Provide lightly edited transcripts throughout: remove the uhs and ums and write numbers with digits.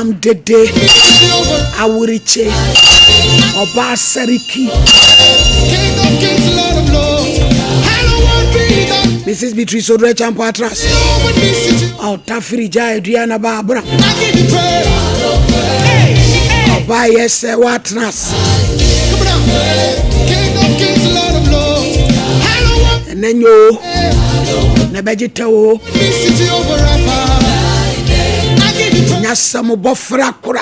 Bam Dede Awuriche Oba Sariki Mrs. Beatrice Odre Champatras Tafiri Jai Diana Barbara Oba Yes Watras and then you Nebejito Nyasamo Bofra Kura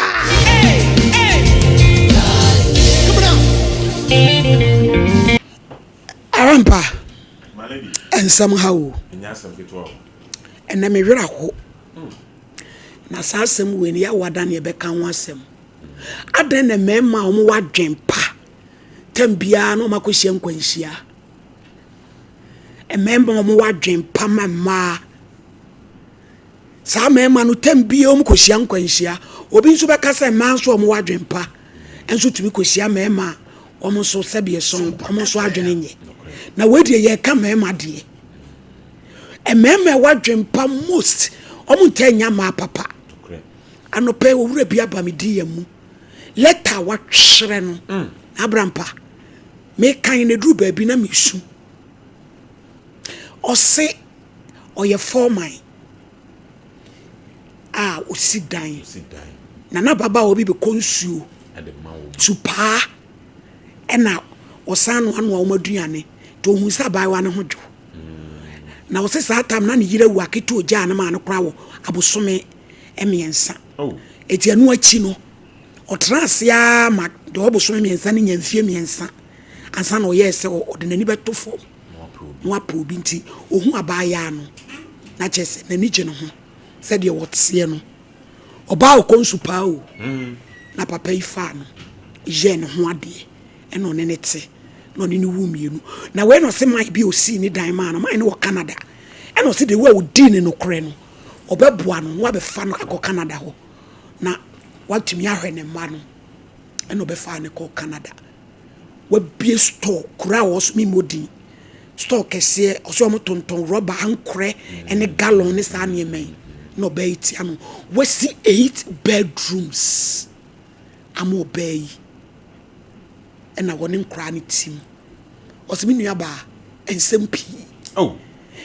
Arampa and somehow and then me ho na sasem we ne ya wadan ye beka ho asem adan na mema omo wadwen pa tambia no makohia nkwanhia ememba omo wadwen pa mama sa mema no tambia omo kohia nkwanhia obi nso beka se manso omo wadwen pa enso tumi kohia mema omo so sebie son omo so adwene nye na wedi ye ka mema de emema wadwen pa most omo ntanya ma papa anope owura bia bamidi yamu leta watwere no abrampa me kan ne duru baabi na mesu ose oye foreman osidan na baba obi be konsuo supa ena osano anu a omaduane to hu sa bai wa ne hojo na ose sa tam na ne yire wu aketo oja na ma ne kra wo abosome emiensa eti anu achi no otrasia ma de obosome miensa ne nyamfie miensa ansa na oyese odenani betofo no apo bi nti ohu abaya no na chese na ni je no ho se de wotse no oba okonsu pa o na papa ifa no je ne ho ade e no ne nete no ne wu mienu na we no se mai bi osi ni dan ma no mai no Canada e no se de we odi ni no kre no obeboa no wa be fa no akọ Canada ho na watumi ahwe ne ma no e no be fa ne ko Canada wa bie store kura wo so mi modi store kese oso mo tonton rubber ankre ene gallon ne sa ne men no be iti ano we see 8 bedrooms amo bay ena woni nkra ne tim osimi nua ba ensem pi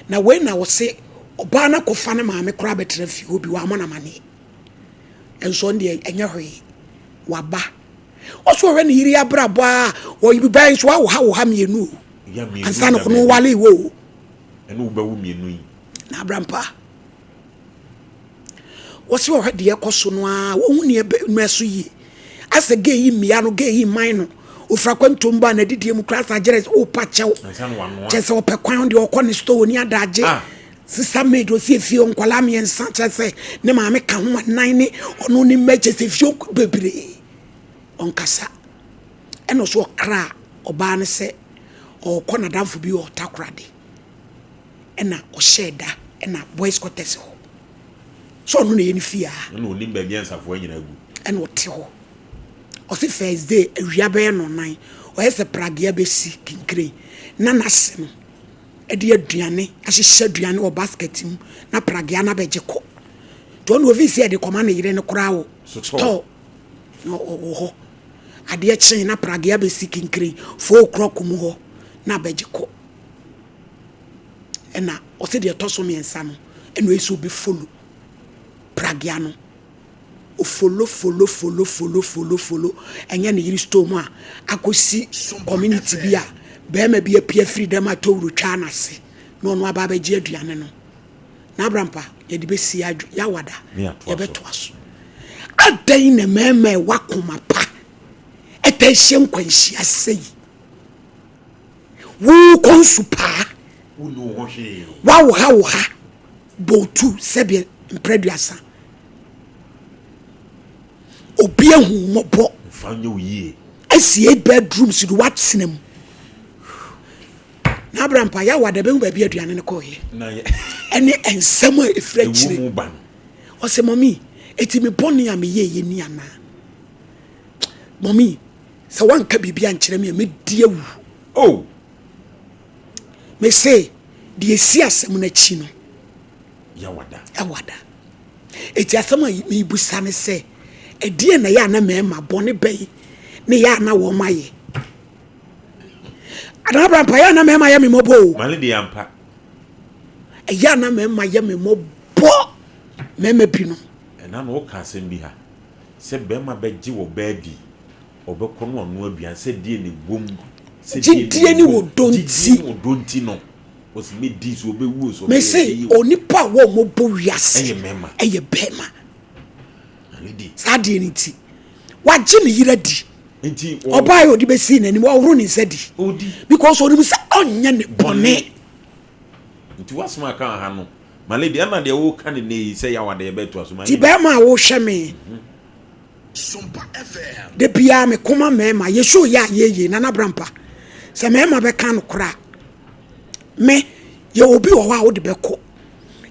na we na wo se oba na kofa ne maame kra betre fi obi wa amana mane enso ndie enya hwe waba oso we ne yiri abrabo a wo yibi ban so wo ha mienu ansa no kono wale wo enu ba wo mienu yi na abrampa oso wo de ekoso no a wo hu ne meso yi ase ge yi mia no ge yi man no ofra kwantomba na didie mu class ageres o pachew chese opekwan de okone store ni adaje sisa medo si efio nkwala miensa chese ne maame ka ho nan ni ono ni meche se fio bebre onkasa eno so kra oba ne se okona danfo bi o takrade ena o sheda ena boys quarters ho so no ne yeni fia no oni ba biansafo anyina gu ena o te ho o si first day awia be no nan o yese pragia be si kinkre na nase no e de aduane ahihye aduane o basket mu na pragia na beje ko to no ovi si e de koma na yire ne kura wo to no ho ade chen na pragia be si kinkre 4 o'clock mu ho na beje ko ena o se de toso miensa no eno eso be follow pragia no o follow enya ne yiri storm a akosi community bia be ma bia pia freedom atowru twa na se no no aba beje aduane no na abrampa ye de be si ya wada ye beto aso adan na mema wakoma pa etahye nkwanhia sei wo konsu pa wo no ho hwe wa ha botu sebe mpreduasa obi ahu mobo fanye oyi asi 8 bedrooms do what sinem na abrampa ya wada be ba bia aduane ne ko ye na ye ene ensem a efrachire o se mommy etimi boni am ye ni ana mommy se wanka bibia nkyere me die wu oh me say die si asem na chi no ya wada eti asem a me busa ne se edie na ya na mema bone bay ne ya na wo maye adabra pa ya na mema ya me mobo male de ampa ya na mema ya me mobo mema pino na no ka asem bi ha se bema beji wo baadi obekọ no onu aduan se die ne bom se die ni wo donti no osi me di so obewu so me say onipa wo mobo wiase eye bema alidi sadie ni ti waje ne yira di enti oba yo di be si na ni wo woro ni sadi odi because oni say onye ne bone enti wasma kan ha no maledi ana de wo kan ne say ya wade be to aso ti be ma wo hwe me Sompa FM de bia me koma mema ye show ya ye na brampa se mema be kan kora me ye obi wo wa wo de be ko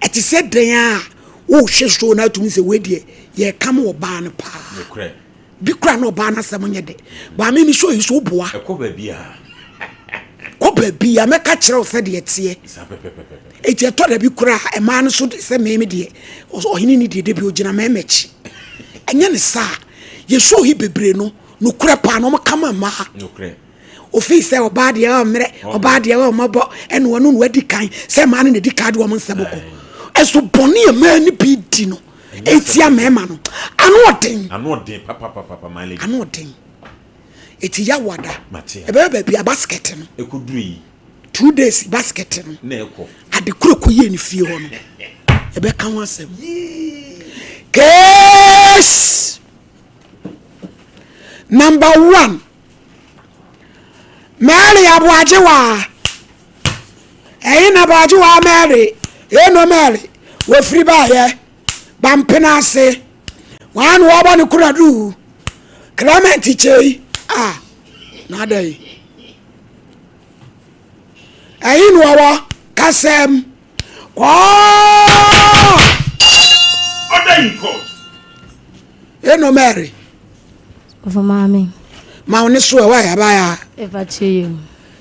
eti se den a wo hwe show na tumi se wedie ye kam wo ba no pa bi kra no ba na sam nye de ba me mi show yi so boa e ko ba bia ko ba bia me ka kire wo se de tie eti to da bi kra e ma no so se me de Ohenini de bi ogina me mechi enya ne sa ye show hi bebre no kura pa no kama ma no kure ofi se oba de o mre oba de o mabo ene wonu no adi kan se ma ne di card wo nseboko eso boni e ma ni bi di no etia mema no anu odin papa male anu odin eti ya wada e be bia basket no ekuduru yi 2 days basket no na ekọ ade kuroko ye ni fie ho no e be kan wasem case number 1 Mary Abuajewa na Abuajewa Mary no Mary we free ba ye bampena ase wan wo bo ne kuradu Clement chei na dai no wo kasem ko odai ko no Mary of mama ma woni so wa ya ba ya eva cheyo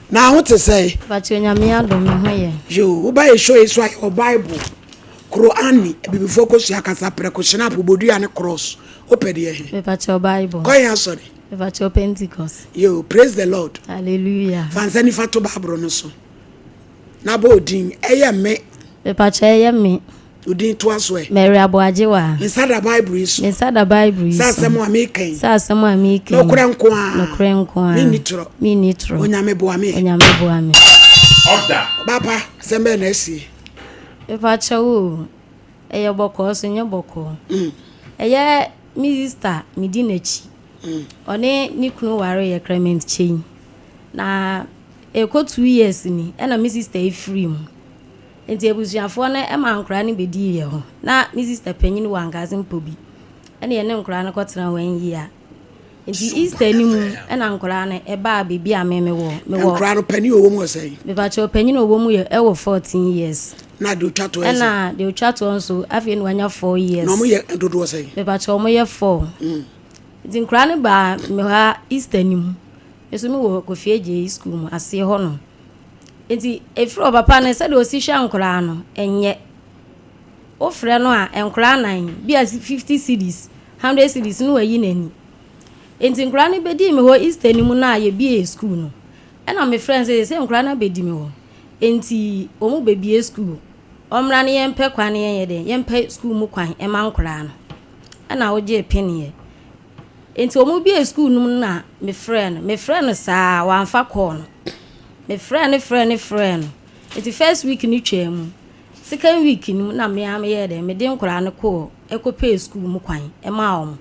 na ho te say eva cheyo nyame adom ho ye yo wo ba ye show iso your Bible Quran bibi focus ya kasa prekoshina pobodu ya ne cross opede ye eva cheyo Bible ko ya sorry eva cheyo Pentecost yo praise the Lord hallelujah fansani fato Bible no so na bo odin eye me eva cheyo ye me odin to aso e Mary Abuajewa inside Bible is inside the Bible is sa semo ameken no kure nko a mi nitro onyame boa me order papa sembe na esi eva cheyo eye boko so nye boko eye minister midinachi one ni kunu ware ye Clement chain na eko 2 years ni na mi sister e free mu enti ebusuafo na e ma nkura ne bedi ye ho na mi sister panyin wa ngaze mpobi ene ye ne nkura ne kotena wan yi a enti Easter ni mu na nkura ne e ba bebi a me wo nkura no panyin owo mu osai me ba cho panyin owo mu ye e wo 14 years na do twato ese na de twato nso afi ne wanya 4 years no mu ye dodo osai me ba cho mo ye 4 enti nkura ne ba me ha Easter ni mu eso mi wo ko fie je school mu ase ho no enti efro papa na se de osisha nkura no enye ofre no a nkura nan bi as 50 cedis 100 cedis no wayi nani enti nkura ne bedi me ho Easter ni mu na ye bi school no na me friends say nkura na bedi me ho enti omu bebi school omra ne yempe kwan ye de yempe school mu kwan e ma nkura no na oje penie enti omu bi school no na me friend sa wa anfa call no me friend enti first week ni twam second week ni na me am ye de me de nkura ne call e ko pay school mu kwan e ma om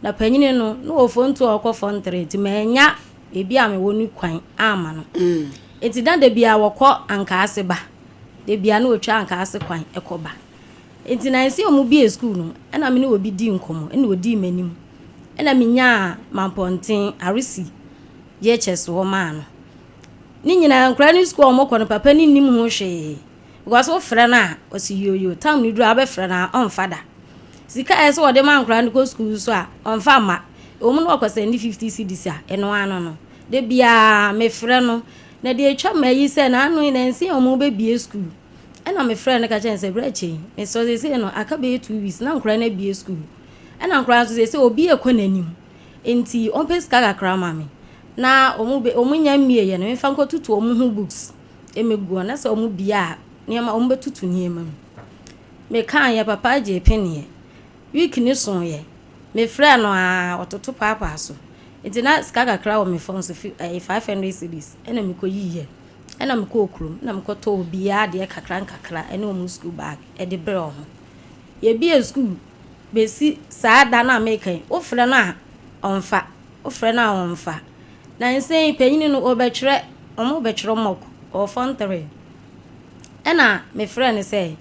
na panyine no no ofonto okofo ntre ti manya ebi a me wonu kwan ama no enti dan de bia wokọ anka ase ba de bia na otwa anka ase kwan ekoba enti na nsi omu bi school no na me ne obi di nkomo na odi manim na me nya mamponten arisi ye cheso ma no ni nyina nkra ni school omo kono papa ni nim ho hwe because o frɛ na o si yoyo tam ni duru abɛfrɛ na on fada sika ɛsɛ o de man nkra ni ko school so a on fa ma o mu no kwase ndi 50 cedis a eno ano no de bia me frɛ no na de atwa mayi sɛ na anu na nsi o mu be bie school ɛna me frɛ no ka kyɛn sɛ brache me so se no aka be 2 weeks na nkra na bie school ɛna nkora so say obi ekɔ nanim enti ompe sika kakra ma me na omu nya mie ye no mfa nkotutu omu hu books emegu na se omu bia niam omu betutu niam me kan ye papa je penie week ni so ye me frɛ no a ototo papa so enti na sika kakra wo me phone so 500 cedis ɛna me kɔ yiye ɛna me kɔ okrum na me kɔ to bia de kakra ɛna omu school bag ɛde brɛ ho ye bia school besi saa da na me kan wo frɛ no a onfa wo frɛ no a onfa na nsen panyini no obetwere omo betwere mok o fon 3 ɛna me frɛ no say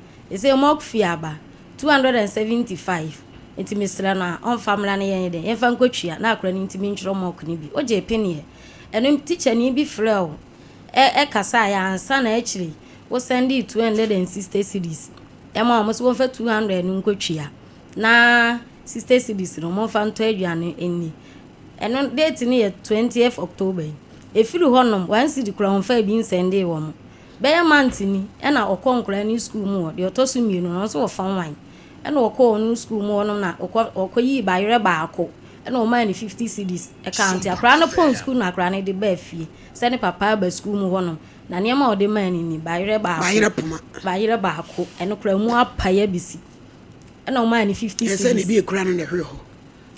mok fi aba 275 enti me sra no a onfa mra no yen de yemfa nkotwia na akora ni ntimi ntwere mok ni bi oje penie ɛno teacher ni bi frɛ o kasa ya ansa na akiri wo send 260 cedis ɛma omo so wonfa 200 no nkotwia na 60 cedis no mo fa nto aduane eni eno date ni 20th October efiru honom wan cedi kura honfa bi nsende wo mo be month ni na okonkura ni school mu de otoso mienu no so wo fan wan na okọ no school mu wonom na okoyi bayere baako na o man 50 cedis account akra no pon school na akra ne de ba fie se ne papa ba school mu wonom na niam o de man ni bayere baako eno kura mu apaya bisi na o man 50 cedis ese ne bi ekura no ne hwe ho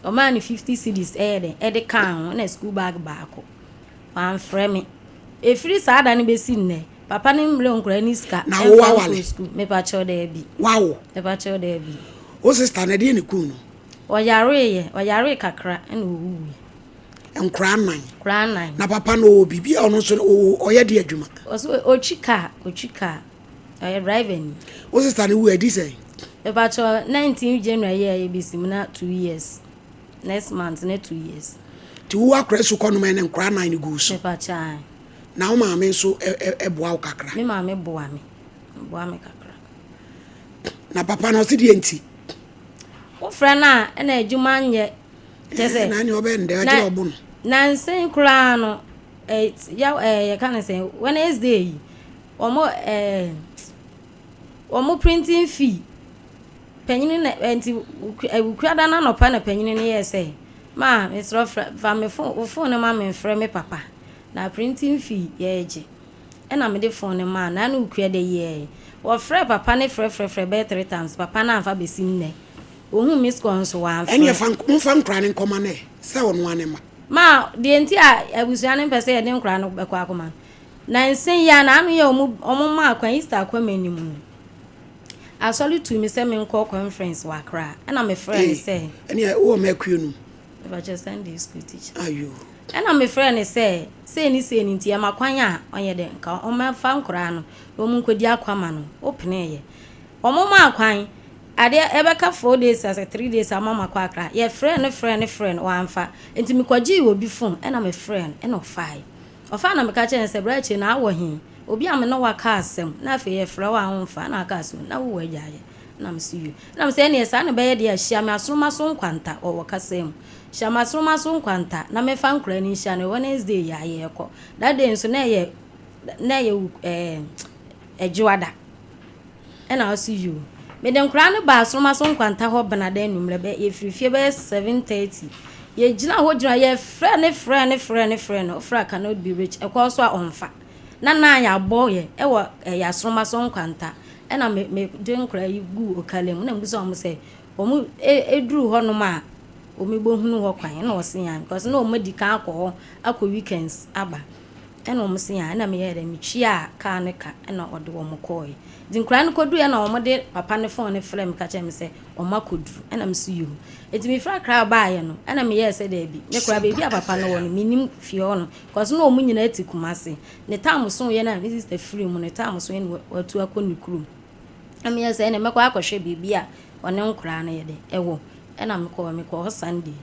o man 50 cedis de kan na school bag baako wan frame efiri saada ne besi nne papa ne mle onkura ni ska na wo awale school me pa cho de bi wow me pa cho de bi o sister na de ne ku no o yare kakra na owu enkura nan na papa no bibi ono so o ye de adwuma o so ochika o ye driver ni o sister ne wu edi say me pa cho 19 January ye bisim na 2 years next month na 2 years ti wo akra su kono me ne nkura nan ne gu so me pa cha na o ma me so boa o kakra me ma me boa me kakra na papa no se de enti wo fra na na adwuma nye tese na ni obe nde aje obu no na nsen kura no ya kan say Wednesday omo printing fee panyini na enti ukura na no pa na panyini ne yese ma mesro fa me phone ma me frɛ me papa na printing fee yeje na me de phone ma na ukura de ye wo frɛ papa ne frɛ be 3 times papa na amfa besi nne ohun miss konso wa amfa ene fa nkra ne nkoma ne se wono ane ma de enti a abusua ne pese ye de nkra no bekọ akoma na nsen ya na anu ye omo ma akwan Easter akwa manimu asoli to me se me nkọ conference wa kra na me friend say ene wo ma akuenu if I just Sunday school teacher ayo na me friend say ni nti ya makwan a onye de nka o ma fa nkra no o mu nkodi akwama no opene ye omo ma akwan ade ebeka 4 days as 3 days amama kwa akra ye friend o amfa enti me kwaji obi phone na me friend na ofa na me ka che se brache na awo hin obi am no waka asem na afa ye frɛ wa amfa na aka so na wo agyaye na me see you na me say ne sa na be ye de ahia me asroma so nkwanta o wakasem shama asroma so nkwanta na me fa nkra ni hia ne Wednesday ya ye kɔ that day nso na ye ejiwada na I see you me den kra ne ba asroma so nkwanta ho benada numre be ye firifie be 7:30 ye gina ho gina ye friend no fra cannot be rich e kwa so a onfa na ya bo ye e wo ya asroma so nkwanta na me den kra yi gu okalem na mbi so am say omu eduru ho no ma omegbo hunu ho kwan na osia because na omedika akọ weekends aba na omusia na me ye de me twia ka ne ka na ode wo mokoi dinkra no kodu ya na omode papa ne phone ne frame ka che me se omakodu na me so you eti me fra kra ba ye no na me ye se da bi me kra ba bi papa no wo no minim fie ho no because na omu nyina ati kumase ne tam so ye na sister free mu ne tam so ye no watu akoni krum na me ye se na me kwa akɔhwe bibia one nkra na ye de ewo na me kɔ Sunday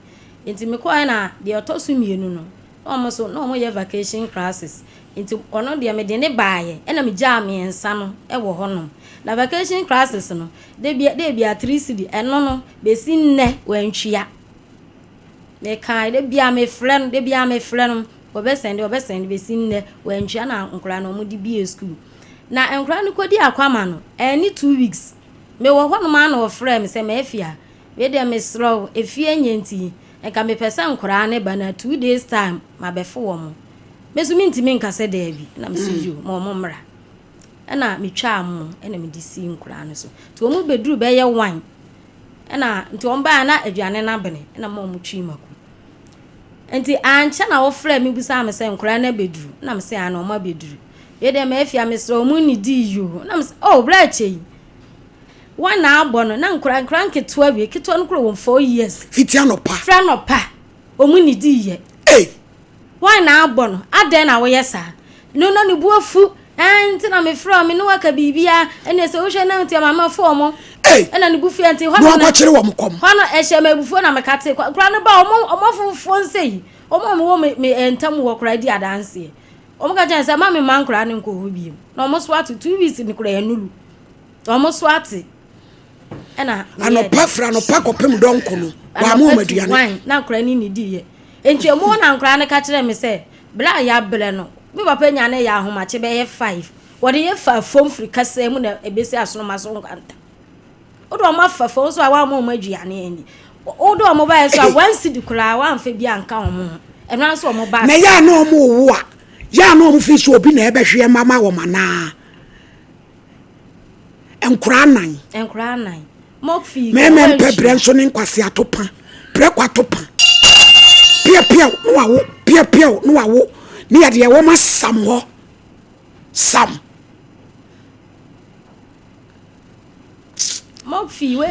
enti me kɔ na de otoso mienu no almost no mo ye vacation classes into ono de me de ne baaye na me gya me ensa no e wo honom na vacation classes no de bia 3 cedi eno no be si nne wantwia me kai de bia me frɛ no obe send be si nne wantwia na nkura no mo de bia school na nkura no kodi akwama no any 2 weeks me wo honom na wo frɛ me se me afia we dey mesro efie nyenti enka me pesa nkora ne ba na 2 days time ma befo wo mo mesu mi ntimi nka se da bi na mesuju mo mra na metwa am na me disi nkora ne so to mo beduru be ye wine na nti on ba na aduane na bene na mo twi mako enti ancha na wo frɛ me busa me se nkora na beduru na me se ana o ma beduru we dey me afia mesro mo ni di yo na me se oh bra chei one abono na nkran keto awie keto no kro won 4 years fitia no pa fra no pa omuni di ye one abono aden na wo yesa no ne buafu enti na me fra me no waka bibia ene se wo hwe na ntia mama fo mo ena ne bufu enti ho na ko kire wo mkom ho no ehye ma bufu na me kate kra no ba omo fofo nsei omo wo me entam wo kra di adanse omo ka jan se ma me man kra ne nko ho biem na omo so atu 2 weeks ni kra ya nulu omo so ati ena anopa fra no pa kopem donko no wa mo maduane na nkra ni di ye enti emo na nkra ne ka kire me se bla ya ble no me papa nya ne ya ahomache be ye 5 wode ye fa fom fri kasa mu na ebesi asono maso nkanta odo ma fa fom so awa mo maduane ani odo mo ba ye so wansi di kura wa amfa bi anka omo eno anso omo ba na ya na omo wo a ya na omo fi so obi na ebehwe mama wo mana enkura nan mokfi me pebre nso ne nkwase atopa pre kwatopa pia no wawo ni ya de wo ma sam ho sam mokfi we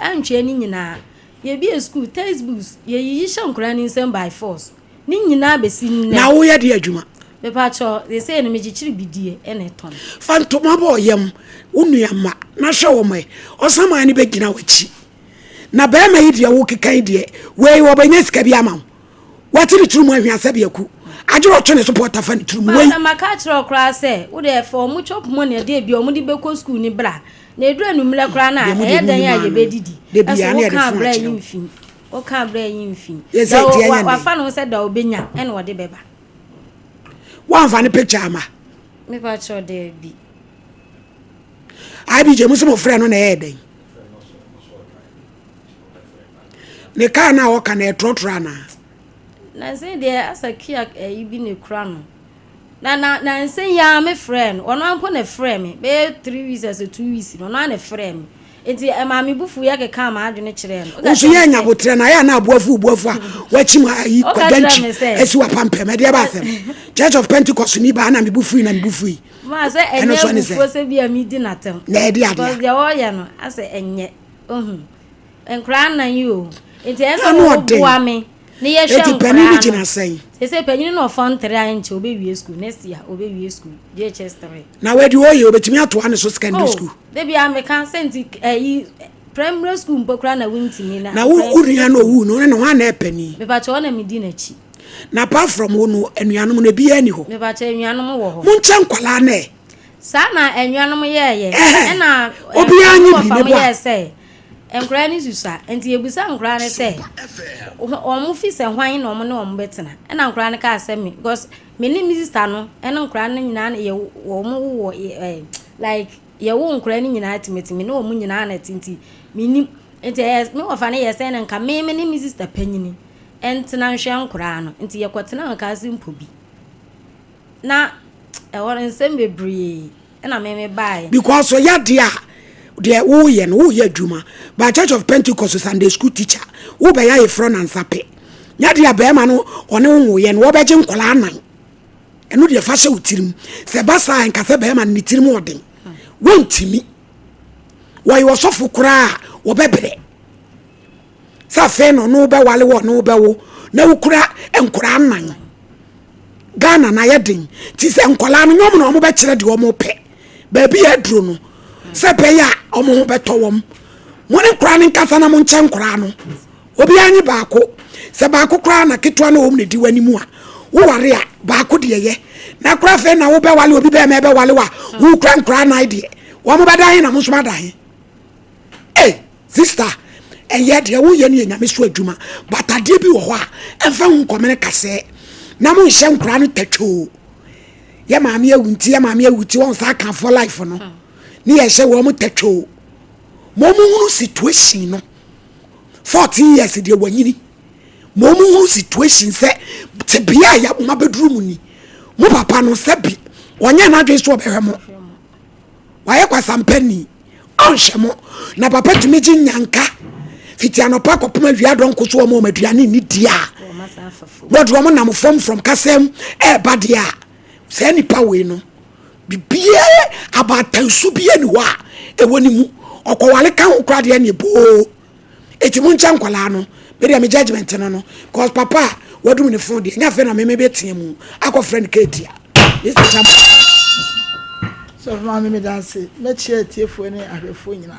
antwe ni nyina ye bi school textbooks ye yi shankura ni nsem by force ni nyina besi nne na wo ye de adwuma be pa cho they say no me gichiri bidie ene ton fantoma bo yem unuama na hwe wo mai osama ni begina wachi na be ma yi de wo kekan de we wo banya sika bi ama watiri turumu ahwiasa bi aku ajiro twene support afa ni turumu we ma ka chiro kra se wo de for mu chop money de bi o mu di be ko school ni bra na edu anumle kra na e dan ya ye bedidi de bia ne de fun o ka bra yin fin wa fa no se da obenya ene wo de beba one fan picture ama me pa cho de bi ai bi je muso mo frɛ no na e den ne ka na o ka na etrotra na say de asakia ibi ne kra no na say ya me friend ono ampo na frɛ me be 3 weeks as 2 weeks no na frɛ me enti ma me bufu ya ke ka ma adwene kire no o so ya nya botre na ya na aboafu a wachi ma yi kwadanchi esi wa pampe me de ba asem Church of Pentecost ni ba na me bufu na me bufu ma say enye bufu se bia mi di natem na e di ade because de o ya no ase enye enkra na yi o enti enso no bua me ni ye hwe pani ni gina sai se panyin no fon 3 anche obewie school next year obewie school JHS 3 na we di oye obetimi ato ane so secondary school they be am kan senti primary school mpokra na wintimi na wo ria no wu no ne ho na epani me ba cho na mi di na chi na apart from wono anuanom na bia ni ho me ba cho anuanom wo ho mun chan kwala na sa na anuanom ye na obi anyi bi me bo enkra ni susa enti ebusa nkra ne se omo fi se hwan na omo ne omo betena na nkra ne ka se me because me ni mi sister no ena nkra ne nyina na ye omo wo like ye wo nkra ne nyina timetime na omo nyina na tinti me ni enti me wo fa ne ye se na nka me ni mi sister panyini enti na nhwe nkra no enti ye kwetena nka se mpobi na e won nsem bebre na me buy because so ya dia de wo ye no wo ye adwuma ba Church of Pentecost Sunday school teacher wo be ya ye front and sape nya de ba ma no one wo ye no wo be je nkola anan eno de fa hye utirim se ba sa enka se ba ma ni tirim oden wontimi wo ye osofo kura wo bebre sa fe no no be wale wo no be wo na wo kura enkora anan Ghana na ye den ti se nkola no nyom no mo be kire de wo mo pe ba bi aduro no se pe ya omo ho beto wom mo ne kra ne nkasa na mo nche nkra no obi anyi baako se baako kra na ketwa na wom ne di wani mu a wo ware a baako de ye na kra fe na wo be wale obi be me be wale wa wo kra nkra na ide wo mo bedan na mo so madan sister eye de wo ye ne nyame so adwuma batade bi wo ho a emfa hu komene kase na mo nhye nkra no tatwo ye maame awunti won sa kan for life no ni ye hye wo mo tatwo mo hunu situation no 14 years de wanyini mo mu situation se te bia ya ma bedroom ni mo papa no se bi onya na dwe so obehwe mo waye kwa sampani onhye mo na papa tumi gi nyanka fiti anopa kopoma wi adonko so mo maduane ni dia what wo mo nam from kasem badia se nipa we no bibie abatansu bie ni wa ewoni mu okowale kan kwade ya ni bo etimu ncha nkwala no be me judgment no cause papa wadu me phone dia nya fe na me betia mu akọ friend ketia this so mama me dance me chia tiefo ni ahwefo nyina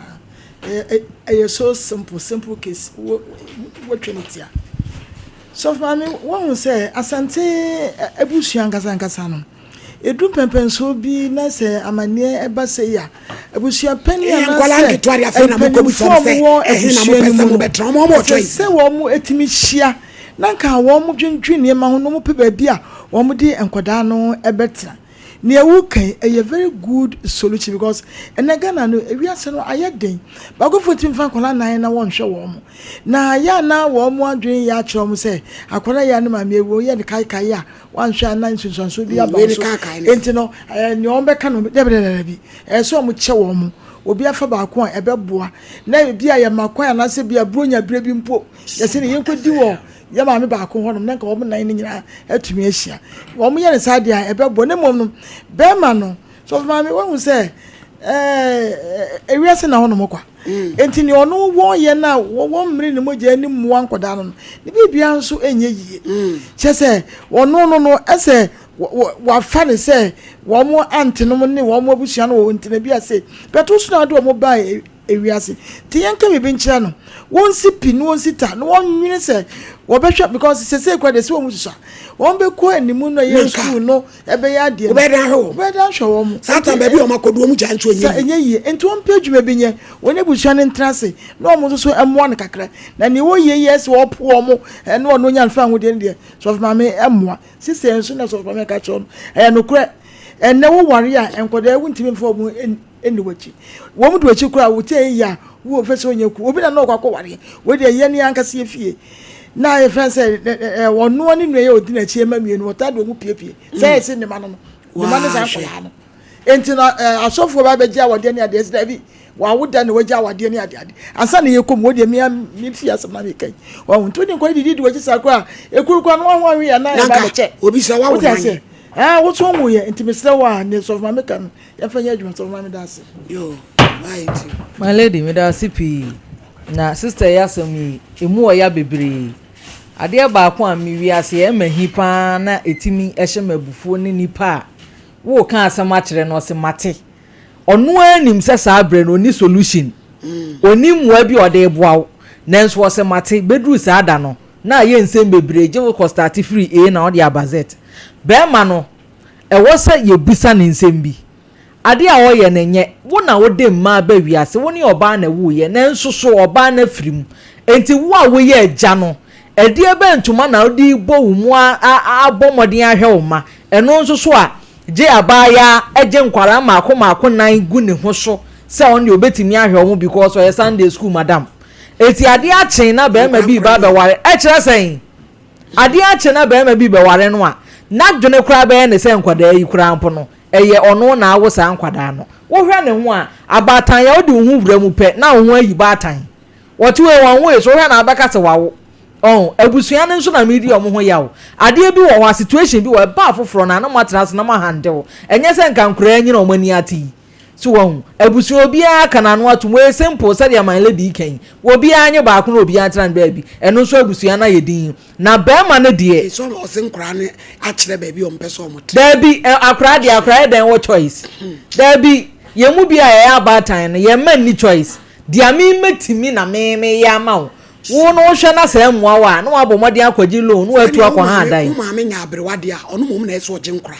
so simple case what trinitia so mama won say asante ebusuan kasa no edu pempenso bi na se amane eba se ya ebusuan pani na nkwala nketwari afa na mokobu se na mo pesa mo betra mo choice se wo mo etimi hia na nka wo mo dwendwene ma ho no mo pe ba bia wo mo di enkoda no ebetra ne ewu kan a very good solution because enagana no ewiase no ayeden ba go for tim fan kola nan na won hwe wo mo na ya na wo mo adwen ya kire mo se akola ya no ma me ewu ye ne kai a wan hwe nan sunsunso bi aba so enti no ne on be ka no de bi so mo kye wo mo obi afa ba ko a ebeboa na bi a ye makwan na se bi abronya bre bi mpo ye se ne yenkodi wo ya ma me ba ko honom na nka wo nan ni nyina atumi ahia wo mo ye ne sa dia ebebo ne mom no be ma no so ma me wo say ewiase na honom kwa enti ne ono wo ye na wo mmiri ne moja ni muwa nkoda no ne bibia nso enye yie che se ono no ese wa fa ne se wo mo antenom ne wo mo abusua no wo ntena bia se beto so na do mo ba ewiase ti yanka bibi nkyira no won sipi no won sita no won nwene se wo behwa because se kwa de se wo mususa won be ko animu no ye school no ebe ya de wo be dan ho wo mo satan ba bi o makodo mu jancho enye enye yi enti won pe adwuma bi nye won ebusua ne ntrase no mo so emmo ne kakra na ne wo ye yes wo po mo ene wo no nya nfa ho de so ma me emmoa sisi enso na so ma me ka cho no kure ene wo ware a enkoda ewu ntimi mfo mu eni wachi wo mu do wachi kura wo te ya wo fe so onyeku obi na no kwakọ ware we de ye ni ankase efie na ye friend say wonu oni nu ye odi na chi ema mienu wota do mu piepie say ese ne ma no ne ma ne sa kwala no enti na asofo ba beji awade ne ade ese bi wa woda ne waji awade ne ade ansa ne ye kom wo de mi fi asema me kai wa wonto ni ko didi wachi sakwa ekuru kwa no ho awi ya na ya ba ne che obi sa wa wodan wo so mu ye enti me sere wa ne so ma me kan ya fanya adwuma so ma me dase yo right my lady me da CP na sister yasami emu oya bebre ade ba ko a mi wiase e mahipa na etimi ehye mabufuo ne nipa wo kan asama kire no se mate ono anim se sa bre no ni solution oni mwa bi ode boawo nanso wo se mate bedru sa ada no na ye nsem bebre je wo start free e na ode abazet be ma no e wo se ye busa ne nsem bi ade a wo ye nenye wo na wo de mma ba wiase wo ni oba na wo ye nanso so oba na firim enti wo a wo ye agya no edi ebe ntuma na odi bo wumu abomodin ahwe uma eno nso so a je abaya eje nkwara maako nan gu ne ho so se on de obetimi ahwe omu because o Sunday school madam eti ade a chen na be ma bi ba be ware e kire sen ade a chen na be ma bi be ware no a na dwene kura be ne se nkwada yi kura mpo no eye ono na awosa nkwada no wo hwe ne ho a abatan ya odi hu wura mu pe na ho ayi batan wotiwe wan we so hwe na abaka se wawo ebusuan nso na media omo ho yawo ade bi wo wa situation bi wo ba afoforo na na matras na ma handle enye se nka nkura anyi na omani ati so wo ebusuan obi aka na no atum we simple said ya man lady ken obi anye ba ko na obi atran ba bi eno nso ebusuan na yedin na ba ma na de so no se nkura ne a kire ba bi o mpeso omo da bi akura den wo choice da bi ye mu bi a ya abatan no ye man ni choice dia mi metimi na me ya ma wo wo no hwe na se mmoa wa na wabomode akwaji loan wo atu akwa ha dan wo ma me nya abrewade a ono mom na eso oje nkura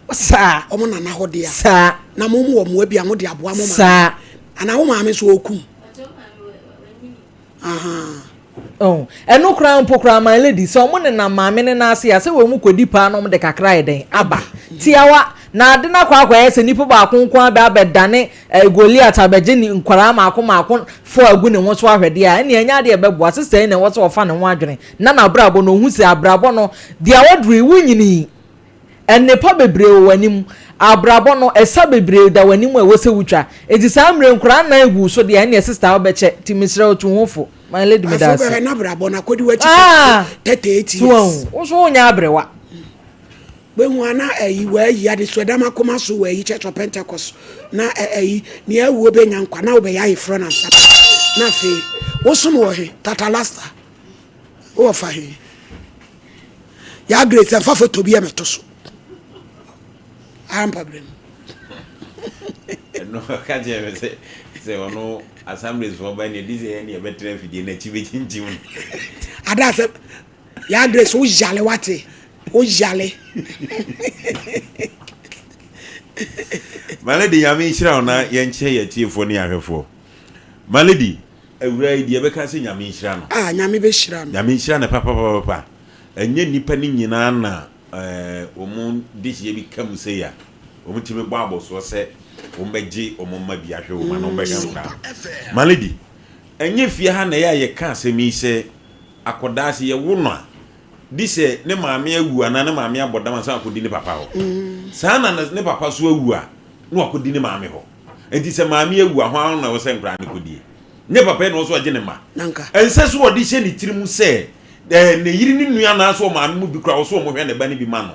no sa omo na na hode a sa na mom wo mo bia mo de aboa mo ma sa ana wo ma me so okum aha eno kra mpo kra my lady so mo ne na ma me ne na ase ya se wo mu kodi pa no mo de kakra eden aba tiawa na ade na kwa ese nipa ba konkon abedane Goliath abeje ni nkwara maako fo agu ne ho so ahwede a ene anya de beboa sister ne wo so ofa ne ho adwene na brabo no hu si abrabo no de awodre wunyini enne pa bebre wanim abrabo no esa bebre da wanim a wose wutwa enti samre nkwara na egu so de ene sister obeche timisre otu hofo my lady me da so na brabo na kodi wachi 38 years wo so nya abrewa when ana we ya de so da makoma so we church of Pentecost na ni awu be nyankwa na obe ya ifro na nsa na fe wo so mo he tata lasta wo fa he ya grace fa foto bi emeto so am problem no can't you say ono assemblies for by ne dize any better fidie na chibe chinchim ada se ya grace wo jale wate o jale malady ya me hira ona ye nche ye tiefo ne ahwefo malady awura idi e beka se nyame hira no nyame be hira no nyame hira na papa enye nipa ni nyina na omu dihye bi kam se ya omu timi gbo aboso se ombeji omumma bi ahwe o ma no bega nta malady enye fie ha na ya ye ka se mi se akoda se ye wo no dise ne maame awu ana ne maame abodam san akodi ne papa ho sana ne papa so awu a no akodi ne maame ho enti se maame awu a ho na wo se nkra ne kodi ne papa no so age ne ma ense so odi hye ne tirimu se ne yiri ne nua na so maame mu bi kra wo so mo hwe ne ba ne bi ma no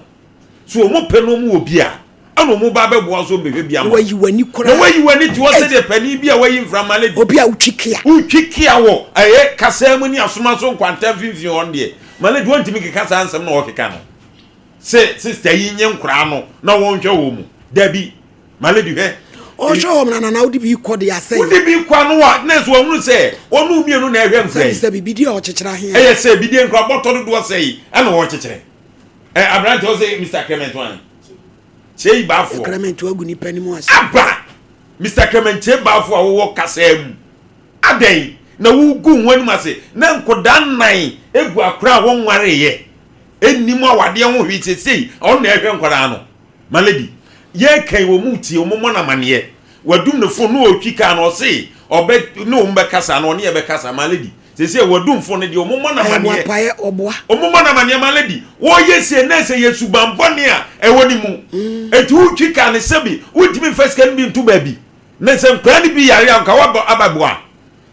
so mo pe no mu obi a ano mo ba bebo so behwe bi am wayi wani kra wayi wani ti wo se de pani bi a wayi mframale obi a utwikia wo kasa mu ni asoma so nkwanta fifi on de male do ntimi keka ansem na okeka no se sister yi nye nkura no na wonhwe wo mu dabi male di he o hwe wo na odi bi kɔ de asɛ odi bi kwa no wa na so wonu se onu mienu na ehwe mfrɛ se bibidi a ɔkyekyera he se bidie nkura bɔtɔ do sɛ ana wo kyekyere abrante o se Mr. Clement wan chei bafo Clement agu ni pani mu ase aba Mr. Clement chei bafo a wo kasa mu adai na wugu nwanu ase na nkoda nan egu akra won ware ye ennimu awade ho hwitesei on na ehwe nkwara no maledi ye kai wo muti omomo na mane wadum ne fo no otwika no se obe no mbe kasa no ne ye be kasa maledi sese wadum fo ne de omomo na mane omomo na mane maledi wo yese na se yesu bambone a ewoni mu etu utwika ne sebi utimi feska bi ntu ba bi na se nkra ne bi yare anka wa ababua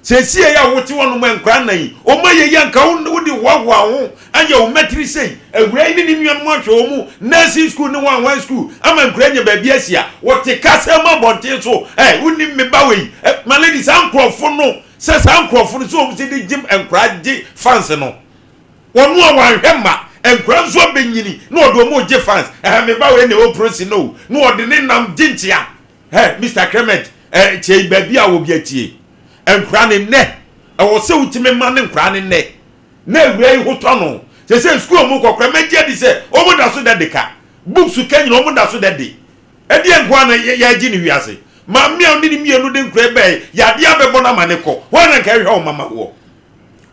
sesi ya wote wonu mu nkra nan o maye ya nka wodi wawa ho anya o metri sei awura ni ni nwan mo hwe mu nursing school ni one school ama nkra nya ba bi asia wote kasa ma bonte so woni me ba we my lady san krofo no se san krofo no so o se de jim nkra je fans no wonu a wanhwema nkra so benyini na odo mo je fans me ba we ne o prosi no ode ne nam jintia Mr. Clement chei ba bi a wo bi atie enkra ne ne ewo se utime ma ne nkra ne ne na ewura yi hoto no se school mu kokra meje di se o mu da so de ka books kanyina o mu da so de edi enkwa na ya gi ni wiase ma me oni ni mienu de nkra be ya de abebo na ma ne ko wona nka hwe o mama wo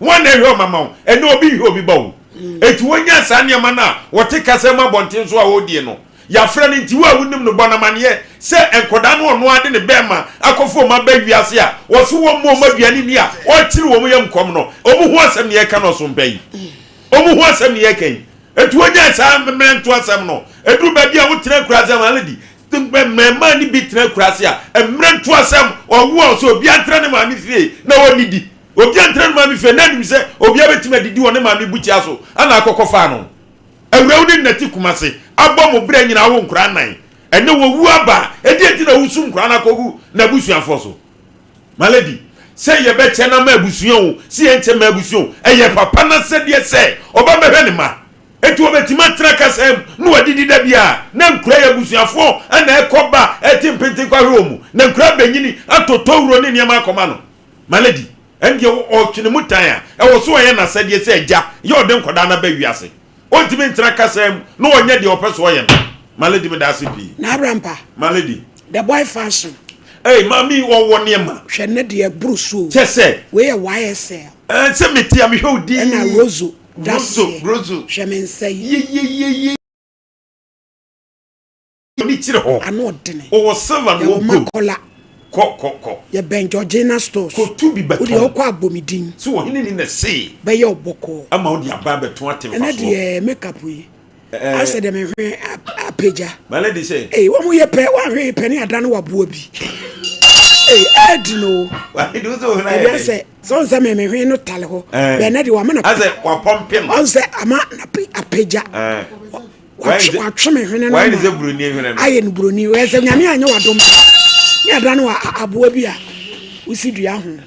wona hwe o mama wo ene obi hwe obi ba wo eti wonya sa ne ma na wote kasa ma bonten so a wodie no ya frani nti wa wunim no bonamane se enkoda no ono ade ne bema akofo ma ba wiase a wo so wo mo maduane ni a o kire wo mo yam kom no o mu ho asem ne ye ka no so mpai o mu ho asem ne ye kan etu onya sa mmentu asem no edu ba bia wo tira kura asem aledi mema ni bi tira kura ase a mmentu asem o wo so obi antra ne ma mi fie na woni di obi antra ne ma mi fie na nim se obi abetima didi wo ne ma mi buchi aso ana akokofa no awrawuni nati kumase abom bra nyina wo nkura nan ene wo wu aba edi na wusu nkura na kogu na busuafo so maledi se ye be che na ma busuon si ye nche ma busuon eye papa na se de se oba behwe ne ma etu obetima tra kasem no wadidi da bia na nkura ya busuafo ana ekoba etimpenti kwa hwomu na nkura benyini atotowuro ne niam akoma no maledi ende o twene mutan a ewo so ye na se de se eja ye ode nkoda na ba wiase ontimi ntra kasem no onye de opeso oye malady me da sipi na rampa malady the boy fashion mami wo ne ma hwe ne de brusu chese we ye YSL se meti am hwe odi na rozo rozo hwe men say ye ni chire ho ano dene o wo silver no go makola ko ye ben Georgina stores ko tu bi beton odi okọ abomidin so Ohenini na say be ye oboko ama odi aba beton atem fa na so de makeup yi I said them hwe apeja malady say wo mu ye pe wa hwe pe ni ada no waboa bi Edno why do so na I say so say me hwe no tale ho be na de wa mana I say wa pumping on say ama na apeja why is it bruni hwe na aye no bruni we say nyame anya wadom ni ada no aboa bi a usi dua ho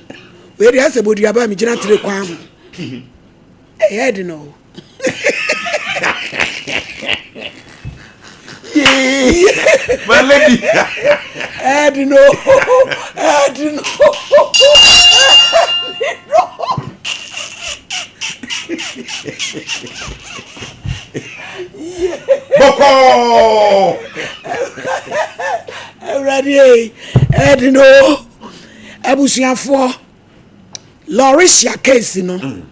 we dey say bodua ba mi gina tire kwa ho Edno my lady Edno Boko ready Edno abusuafo Lauricia case no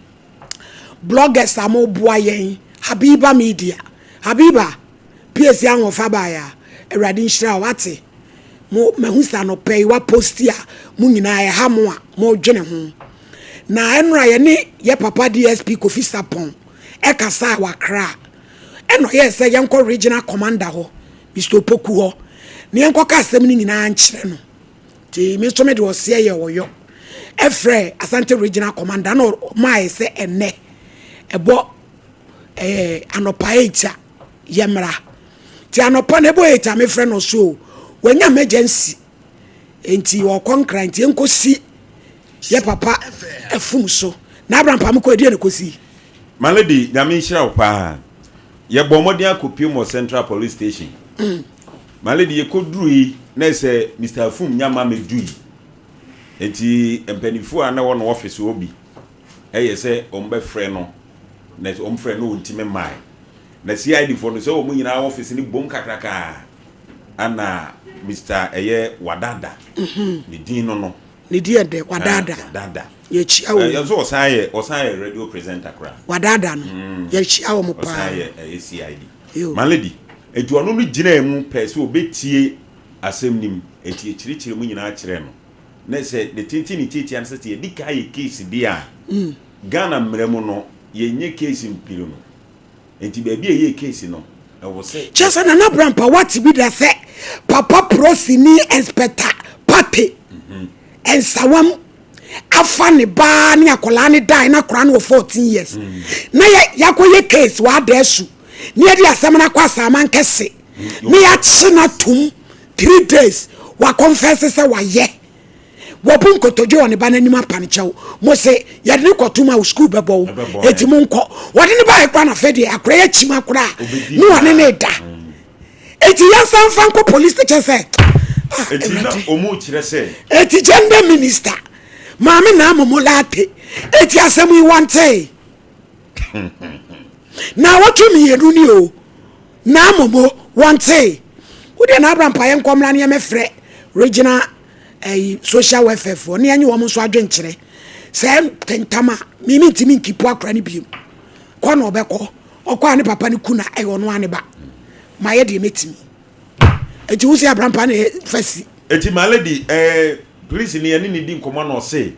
bloggers amo boa yen Habiba media Habiba PS yang of abaya eradi nshira wate mo mahusa no pay wa posti a mo nyina ye ha mo a mo dwene ho na enra ye ne ye papa DSP Kofi Sapon e kasa wa kra eno ye se ye nko regional commander ho Mr Opoku ho ne enko ka asem ni nyina nkyere no ti me so me de ose ye woyo efre Asante regional commander no mai se enne ebo anopa echa yemra ti anopa ne bo echa me frɛ no so wanya emergency enti wo konkra enti enkosi ye papa afum so na Abraham pam ko die ne kosi malady nyame nhira pa ye bomodi akopie mo Central Police Station malady ye koduru yi na se Mr Afum nyama medui enti empanifu ana wo no office obi eye se ombe frɛ no na omfrɛ no ntime mai na CID for no so omu nyina office ni bom kakraka ana Mr Wadada ni din no ni die de Wadada ye chia wo ye so osaye radio presenter kra Wadada no ye chia wo mo pa osaye CID malady eduano no gina mu pese obetie asem nim enti ekirikire mu nyina akire no na se the titi an se ye dika ye case dia Ghana mremu no ye nye case mpiro no enti ba bia ye case no e wo se just na Abraham pa what be that say papa prosini inspector pape ensawam afane ba ne akola ne dai na kora no 14 years na yakoye case wa adesu ne ye di asem na kwa sama nkese ne ya china tum 3 days wa confess say wa ye wobun kotoje woni ba nanim apane chew mo se ye de kotuma wo school bebo eti mo nko wode ne ba ekwa na fede akora ya chima akora ni wone ne da eti yansan fanko police station say eti na omu kire say eti gender minister maame na amomolate eti asemu yi wante na watu mi yeru ni o na amomo wante wode na Abraham pa yenkomla ne yemefre regional social welfare for ne anyi wo mo so adwenkyere se tentama mimi ntimi nkipu akra ne biem ko na obekọ okwa ne papa ne kuna ayo no ane ba maye de metimi eti wo se Abraham pa ne fasi eti malady police ni ani ni di nkomo no se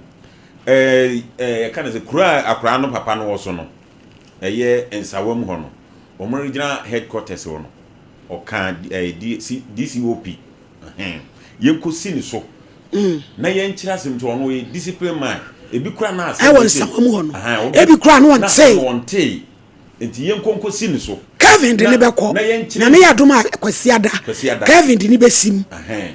kana se kura akra no papa no wo so no eye ensawam ho no o regional headquarters wo no o kan DCOP yenkosi ni so na yenkyira sem to no discipline man ebi kura na ase won nsawam ho no ebi kura no wonte enti yenkonkosi ni so Kevin de ne beko na me yadoma kwasiada Kevin de ne besim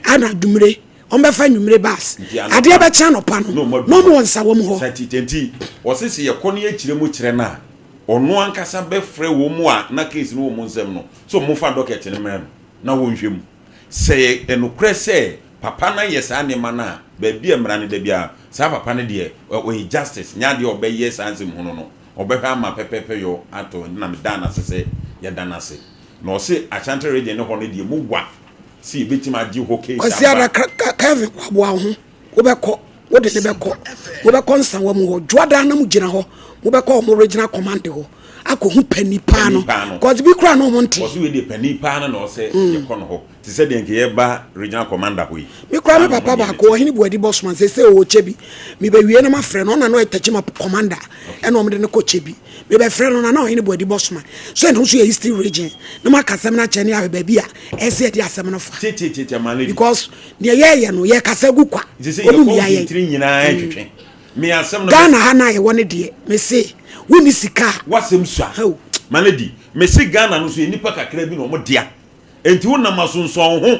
ana dumre on be fa nwumre bas ade be kya no pa no no mo nsawam ho enti osisi ye kono ye kire mu kire na ono ankasa be frɛ wo mu a na case no wo mu nsɛm no so mo fa docket ne mɛ na wo nhwem sɛ enukre sɛ papa na yesa ne mana ba bia mra ne da bia sa papa ne de o justice nya de obeye sansem hono no obehwa ma pepepe yo ato na me dana sese ya dana se no se Ashanti region ne hono de mu wa si betima di ho case kwasi ara Kevin kwabo ho wobekọ wode ne bekọ wobekọ nsan wa mu ho dwoada na mu gina ho wobekọ mo regional command ho akɔhu pani paa no cause bi kura no monte ɔso we de pani paa na ɔsɛ yɛ kɔ no hɔ te sɛ deɛ nke yɛ ba regional commander hɔ yi me kura me papa ba ko Ohenini Buadi bossman sɛ o chebi me be wie na ma frɛ no na no etachi ma commander ɛna ɔmo de ne kɔ chebi me be frɛ no na Ohenini Buadi bossman so ɛno so yɛ history region na ma kasɛm na kyɛ ne a baabi a ɛsɛ de asɛm no fa tete ma lady because ne yɛ no yɛ kasa gu kwa ɔmo mi ayɛ tiri nyinaa twetwe me asɛm no Ghana ha na yɛ wɔ ne de me se woni sika wasɛm sua ma lady me se Ghana no so yɛ nipa kakra bi na ɔmo dia enti wo nam asonson ho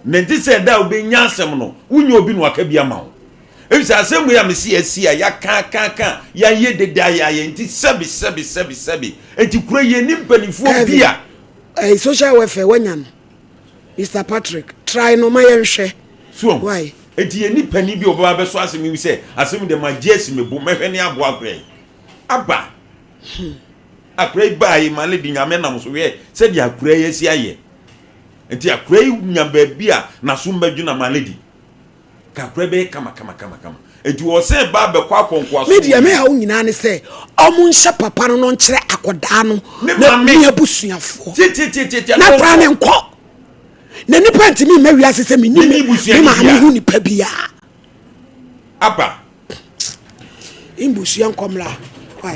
na nti sɛ da obenya asɛm no wonya obi no aka bi ama wo ebisa asɛm ya me si asi a ya ka ya ye deda ya nti sɛbi enti kura ye nimpanifuo bi a social welfare wanya no Mr. Patrick try no ma yɛnhwɛ so why enti ye nipani bi oba be so asɛm wi sɛ asɛm de ma jesi me bu mehwɛ ne abo akra aba akra ba yi ma le di nyame nam so we sɛ di akra ye si aye enti akra yi nya ba bi a na so mbadwuna ma le di kakra be kama enti wo sɛ ba be kwa konko aso media me ha wo nyina ne sɛ ɔmo nhyɛ papa no no nkyerɛ akodaa no na me abusuafo na pra ne nkɔ na nipa ntimi ma wiase sɛ me ni ma me hu nipa bia apa imbusua nkomla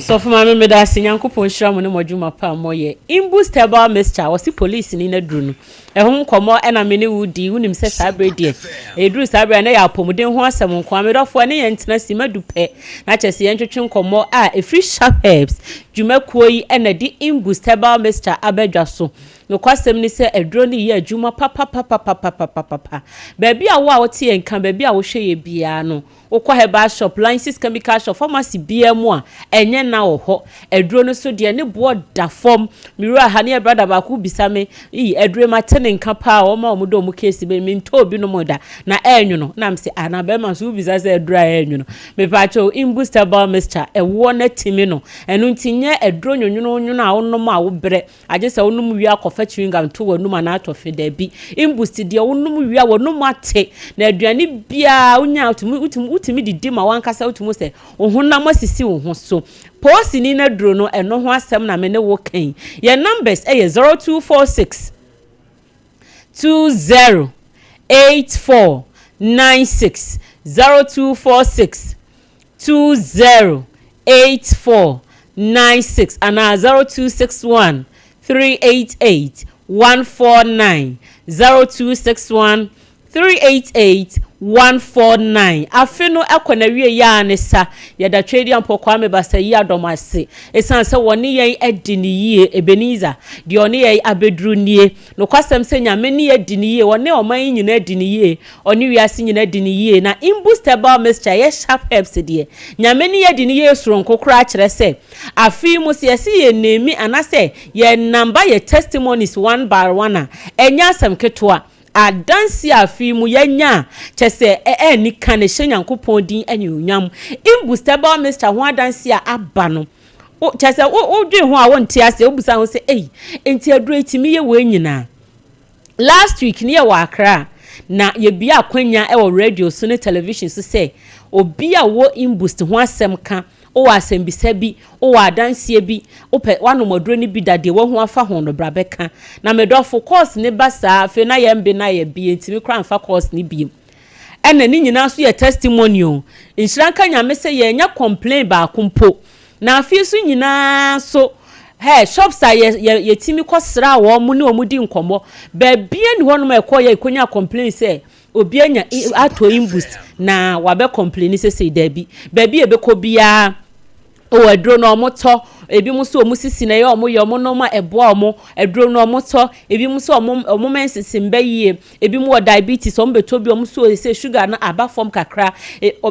so for my me da sinyankopon hira mo ne modwuma pa moye imbus table mixture wasi police ni na duru no ehun komo ena me ne wudi unim se sabre die eduru sabre na ya pomuden ho asem nko amedofo ne yentena simadupe na chese yentwetwe komo a efri sharp herbs dwumakuo yi ena di imbus table mixture abedwa so no kwasem ni se eduro ni ye adwuma papa baabi a wo a wote enka baabi a wo hwe ye bia no okwa herbal shop Lances chemical shop pharmacy bia mu a enye na wo ho eduro no so de ne bo da form miru ha ne brother ba ku bisame yi eduro matene nka pa o ma o do mu case be mi nto obi no moda na enyu no na mse ana be ma so bisa se eduro enyu no me pa cho imbustable mixture ewo na timi no enu ntinye eduro nyonyono a wonom a wo bre age se wonom wi akofa chewingam to wonum na atofe da bi imbust de wonom wi a wonum ate na aduane bia unya utimi didi ma wankasa utumu se ohunam asisi wo ho so posi ni na duro no eno ho asem na me ne wo kan ye numbers 0246 208496 0246 208496 and 0261 388 149 0261 388 149 afeno ekona wie ya ne sa ya da trade ampo kwa me basa yi adomase esan se woni yen ediniyie Ebenezer de oni yen abedru nie no kwasem se nyame ne ediniyie woni oman nyina ediniyie oni wiase nyina ediniyie na imbustable mixture ye sharp herbs de nyame ne ediniyie soronko kra kire se afi mu se yesi ye nemi anase ye number ye testimonies one by one enya asem ketwa adansi afi mu yenya chese ni kane hyenyankopon din anyunyam imbustable mixture ho adansi a aba no o chese o dwen ho a wonte ase obusa ho se enti aduro etimi ye we nyina last week ne ye wa Accra na ye bia akwanya e wo radio so ne television so se obi a wo imbust ho asem ka o asem bisa bi o adansie bi o pe wanu moduro ni bi dade wo ho afa ho no brabeka na medofo course ne basa fe na ye mbe na ye bi entimi kra mfa course ni bi ena ni nyina so ye testimonial inshranka nyame se ye nya complain ba kumpo na afi so nyina so shops a ye timi kwasra wo mu ne omudi nkomo ba bia ni ho no ma ekọ ye ikonya complain se obi anya ato imbust na wabe complain se da bi ba bia be ko bia o aduro no omoto ebi mu so omusisi na ye omo ye omo no ma eboa omo aduro no omoto ebi mu so omo mensisi mbayie ebi mu diabetes omo beto bi omo so se sugar na aba form kakra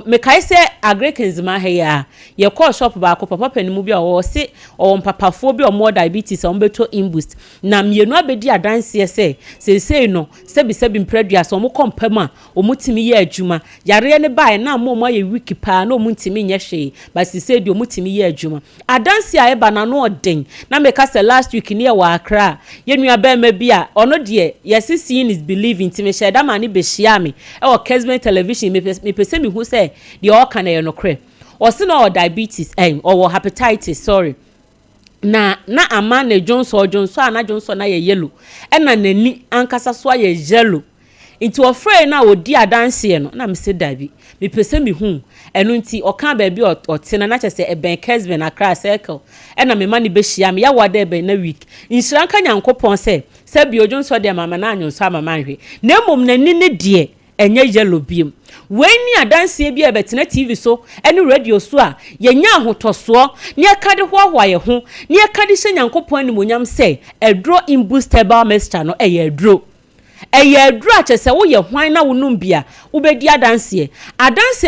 me kai se agrekins ma he ya ye call shop ba ko papa panimu bi o se o papafo bi omo diabetes omo beto imbust na mienu abedi adanse se no sebi mpredua so omo kompama omo timi ye adwuma yare ne bae na mo ye wiki pa na omo timi nye hwe ba se di omo timi ye adwuma adanse a eba na no odin na meka se last week ne wa Accra ye nua ba ma bia ono de yes seeing is believing timi sheda ma ne be hia me e o Kesben television me pese me hu se de o ka na ye no kre o se na o diabetes o hepatitis sorry na ama na Johnson ana Johnson na ye yellow ena nani ankasa so ye yellow nti ofre na odi adanse no na me se dabi me pese me hu eno nti oka ba bi otena na chese eben Kesben Accra circle ena me mani be hia me ya wada eben na week insira nka nyankopon se bi Johnson de mama na anyonso mama hwe na mom nani ne de enye yellow biem weni adanse bi ebetena TV so ene radio so a yenya ahotoso ne akade hoahoa ye ho ne akade hye nyankopon animonyam se edro imbustable mixture no edro achese wo ye hwan na wonum bia ubedi adanse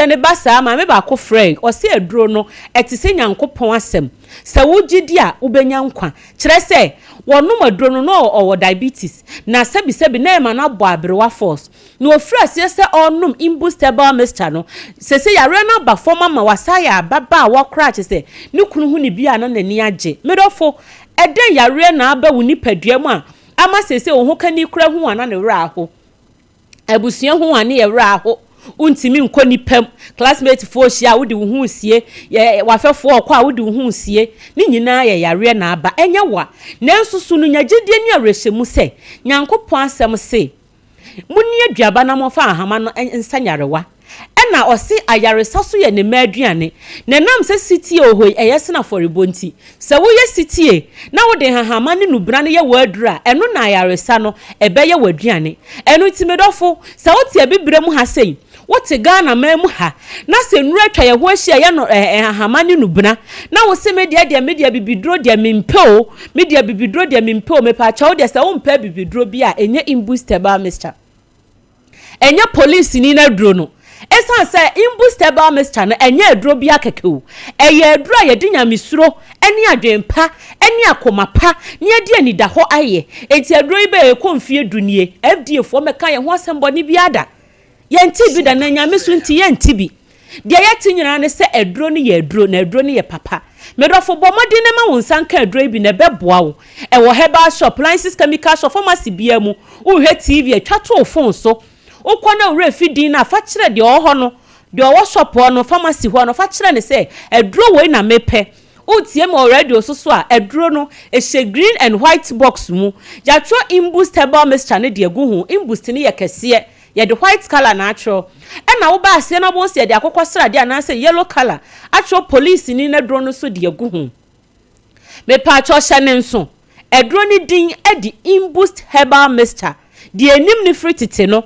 ne basa ma me ba ko frey o se edro no etise nyankopon asem se wo gidi a ubenya nkwa kire se wonum adro no owo diabetes na sebi na ema na bo abrewa force no ofra se onum imbustable mixture no se yare na ba forma ma wasaya baba wo kra achese ni kunu hu ni bia na nani age medofo eden yare na aba woni padua mu a ama sese ohun kani kura hu ana ne wra ho abusua hu ana ye wra ho untimi nko nipam classmate fo hia wo de hu sie wafefo okwa wo de hu sie ni nyina ye yare na aba enye wa nanso sunu nyagide ni awrehemu se nyankopon asem se muni aduaba na mo fa ahama no ensanyarewa ena osi ayaresa so ye ne maduane na nam se city ohoi eyesena for ibonti se wo ye city na wo de hahama ne nubra ne ye wadura eno na ayaresa no ebe ye waduane eno timedofo se wo tie bibrem ha sei wo te Ghana mamu ha na se nura twa ye ho ahia ye no hahama ne nubra na wo se media bibidro dia mempeo media bibidro dia mempeo mepa cha wo de se wo mpa bibidro bia enye imbustable mixture enye police ni na duro no esan se imbustable mixture no enye aduro bia kekewo eye aduro ye de nyamesuro eni adwempa eni akomapa ni ade ani da ho aye enti aduro ibe ekomfie dunie FDA fo meka ye ho asembo ni biada ye nti bi da na nyamesu nti ye nti bi de ye tinyina ne se aduro ni ye aduro na aduro ni ye papa medofo bomade ne ma wonsanka aduro bi na beboa wo ewo herbal shop appliances chemical shop pharmacy bia mu uhwe TV atwato phone so ukwana ure fidin na fa kire de oho no de owo shop no pharmacy ho no fa kire ne se aduro we na mepe utie ma already ososo a aduro no ehye green and white box mu jatro imbustable mixture ne de egu hu imbust ne ye kese ye the white color natural na wo ba ase na bo se de akokosra de na se yellow color atro police ni na aduro no so de egu hu me pa cho hye ne nso aduro ni din edi imbust herbal mixture de enim ni fritite no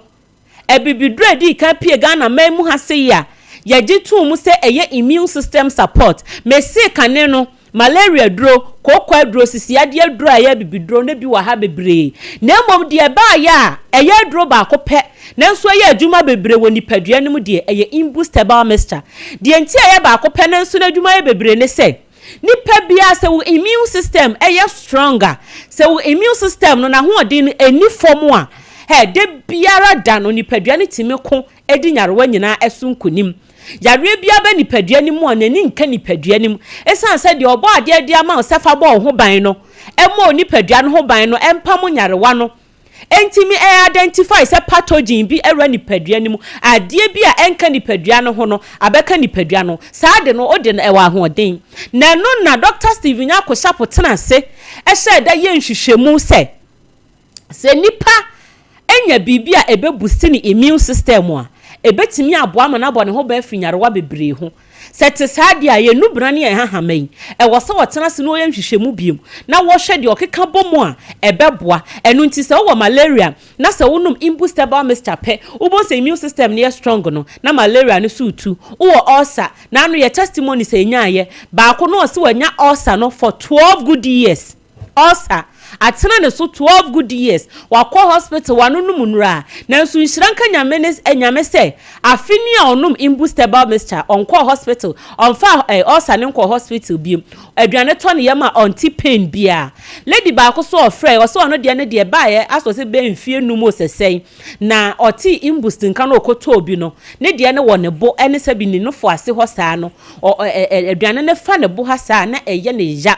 ebibidro di ka pie Ghana mamu ha se ya yaji tu mu se eye immune system support me se kane no malaria dro kokwa dro sisi ade dro aye bibidro na bi wa ha bebre na mom de ba ya eye dro ba ko pe nanso eye adwuma bebre woni padua nim de eye imbustable mixture de enti eye ba ko pe nanso na adwuma ye bebre ne se nipa bia se wo immune system eye stronger se wo immune system no na ho odin eni form a de biara da no nipadua ne time ko edi nyarewa nyina esunkunim yare bia ba nipadua ni mu onani nka nipadua ni mu esan se de obo ade de ama sefa bo ho ban no emo nipadua no ho ban no empam nyarewa no entimi identify se pathogen bi era nipadua ni mu ade bia enka nipadua no ho no abeka nipadua no saa de no ode no ewa ho den na no na Dr. Steven Yakoshapo tena se ehye da ye nhwehwemu se nipa enya bibia ebebusi ni immune system a ebetimi aboa ma na bo ne ho ba afinyarewa bebre ho sete saade a ye nubra ne hahamai wo se wotena se no ye nhwehwemu biem na wo hwe de okeka bomu a ebeboa enu nti se wo malaria na se wonum imbustable mixture pe wo se immune system ne strong no na malaria ne sutu wo ulcer na anu ye testimony se nyaaye ba ko no se wanya ulcer no for 12 good years ulcer atena ne so 12 good years wakọ hospital wanunu munura nanso nhyiranka nyame se afini a onum imbustable mixture onko hospital onfa osa ne nko hospital bi aduane to ne yema onti pain bia lady ba ko so ofre o so ono de ne de baaye aso se be mfie numo sesei na oti imbust nka no okoto obi no ne de ne wo ne bo ene se bi ni no fo ase ho saa no aduane ne fa ne bo ha saa na eye ne ya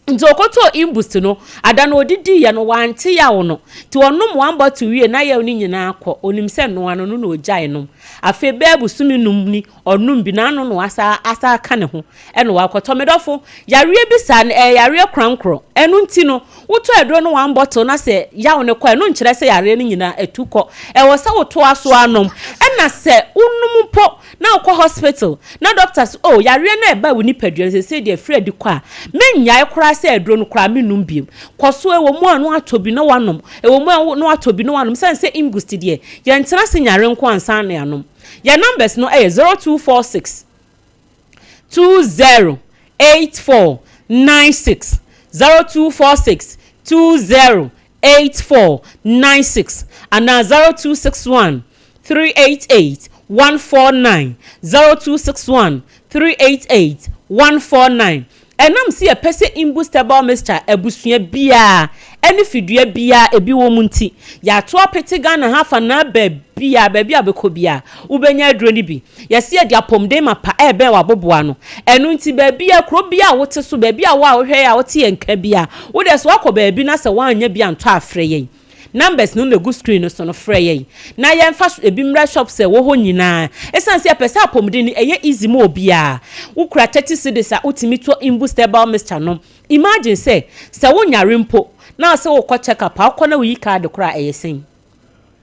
nti okoto imboost no ada no odidi ye no wante ya wo no ti onum one bottle wie na ya oni nyina akọ onim se no ano no ogyae no afi bebu sumi num ni onum bi na ano no asa aka ne ho e no wakoto medofo yare bi sa yare krankro enu nti no woto edro no one bottle na se ya wo ne kwa no nkire se yare no nyina etuko e wo se woto aso anom e na se unum po na okọ hospital na doctors yare na eba wo ni padua se de free di kwa menyae kora se edro no kora menum biem koso e wo mu anu atobi na wanom e wo mu no atobi na wanom se imboost de ye ntena se nyare nko ansan na anom your numbers no 0246 208496 0246 208496 and now 0261 388 149 0261 388 149 enam si epese imboostable mixture ebusua bia eni fidua bia ebi wo munti ya to apete Ghana hafa na bia abeko bia ubenya aduro ni bi yesi e dia pomde mapa ebe wa boboa no enu nti ba bia kro bia wote so ba bia wa ohwe ya wote enka bia wo de so akọ ba bi na se wanya bia nto afre yen numbers no go screen so no frɛ yen na yen fa ebi mra shop se wo ho nyina esanse apese apomde ni eye easy mo bia wo kura 30 cedis a utimi to imboostable mixture no imagine se wo nyare mpo na se wo kɔ check up akɔ na wo yi card kura eyesen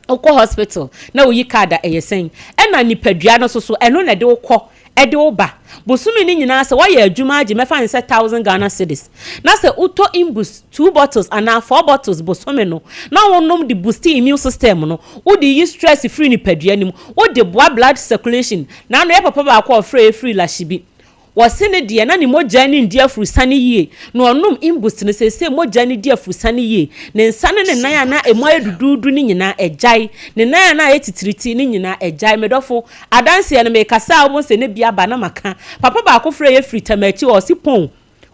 okɔ hospital na wo yi card eyesen ɛna nipadua no so ɛno na de wo kɔ ɛde wo ba bosumi ni nyina se wayɛ adwuma age mefa nse 1000 Ghana cedis na se uto imboost 2 bottles and 4 bottles bosumi no na wonom de boost immune system no wo de yi stress free nipadua nim wo de boa blood circulation na no papa ba akɔ free lashibi wasene de na ni mogya ni ndia furusane yie no onum imboost ne sese mogya ni dia furusane yie ne nsane ne nan na emo adududu ni nyina ejai ne nan na etitiriti ni nyina ejai medofo adanse ne me kasa omo se ne bia ba na maka papa ba akofre ye free tamachi o si pon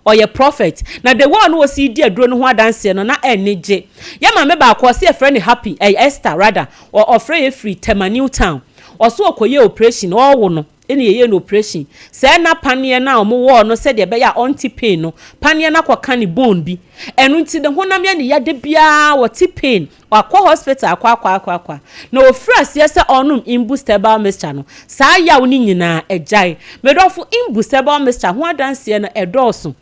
oye prophet na the one wo si di aduro no ho adanse no na enije ya ma me ba akọ se friend happy Esther rather or ofre ye free New Town oso okoye operation wo no eni yeye no operation se na panie na omo wo no se de be ya onti pain no panie na kwaka ni bone bi enu nti de honam ya ne ya de bia wo ti pain akwa hospital akwa na ofra se se onum imboostable mixture no sa ya wo ni nyina ejai medofo imboostable mixture ho adanse no edoso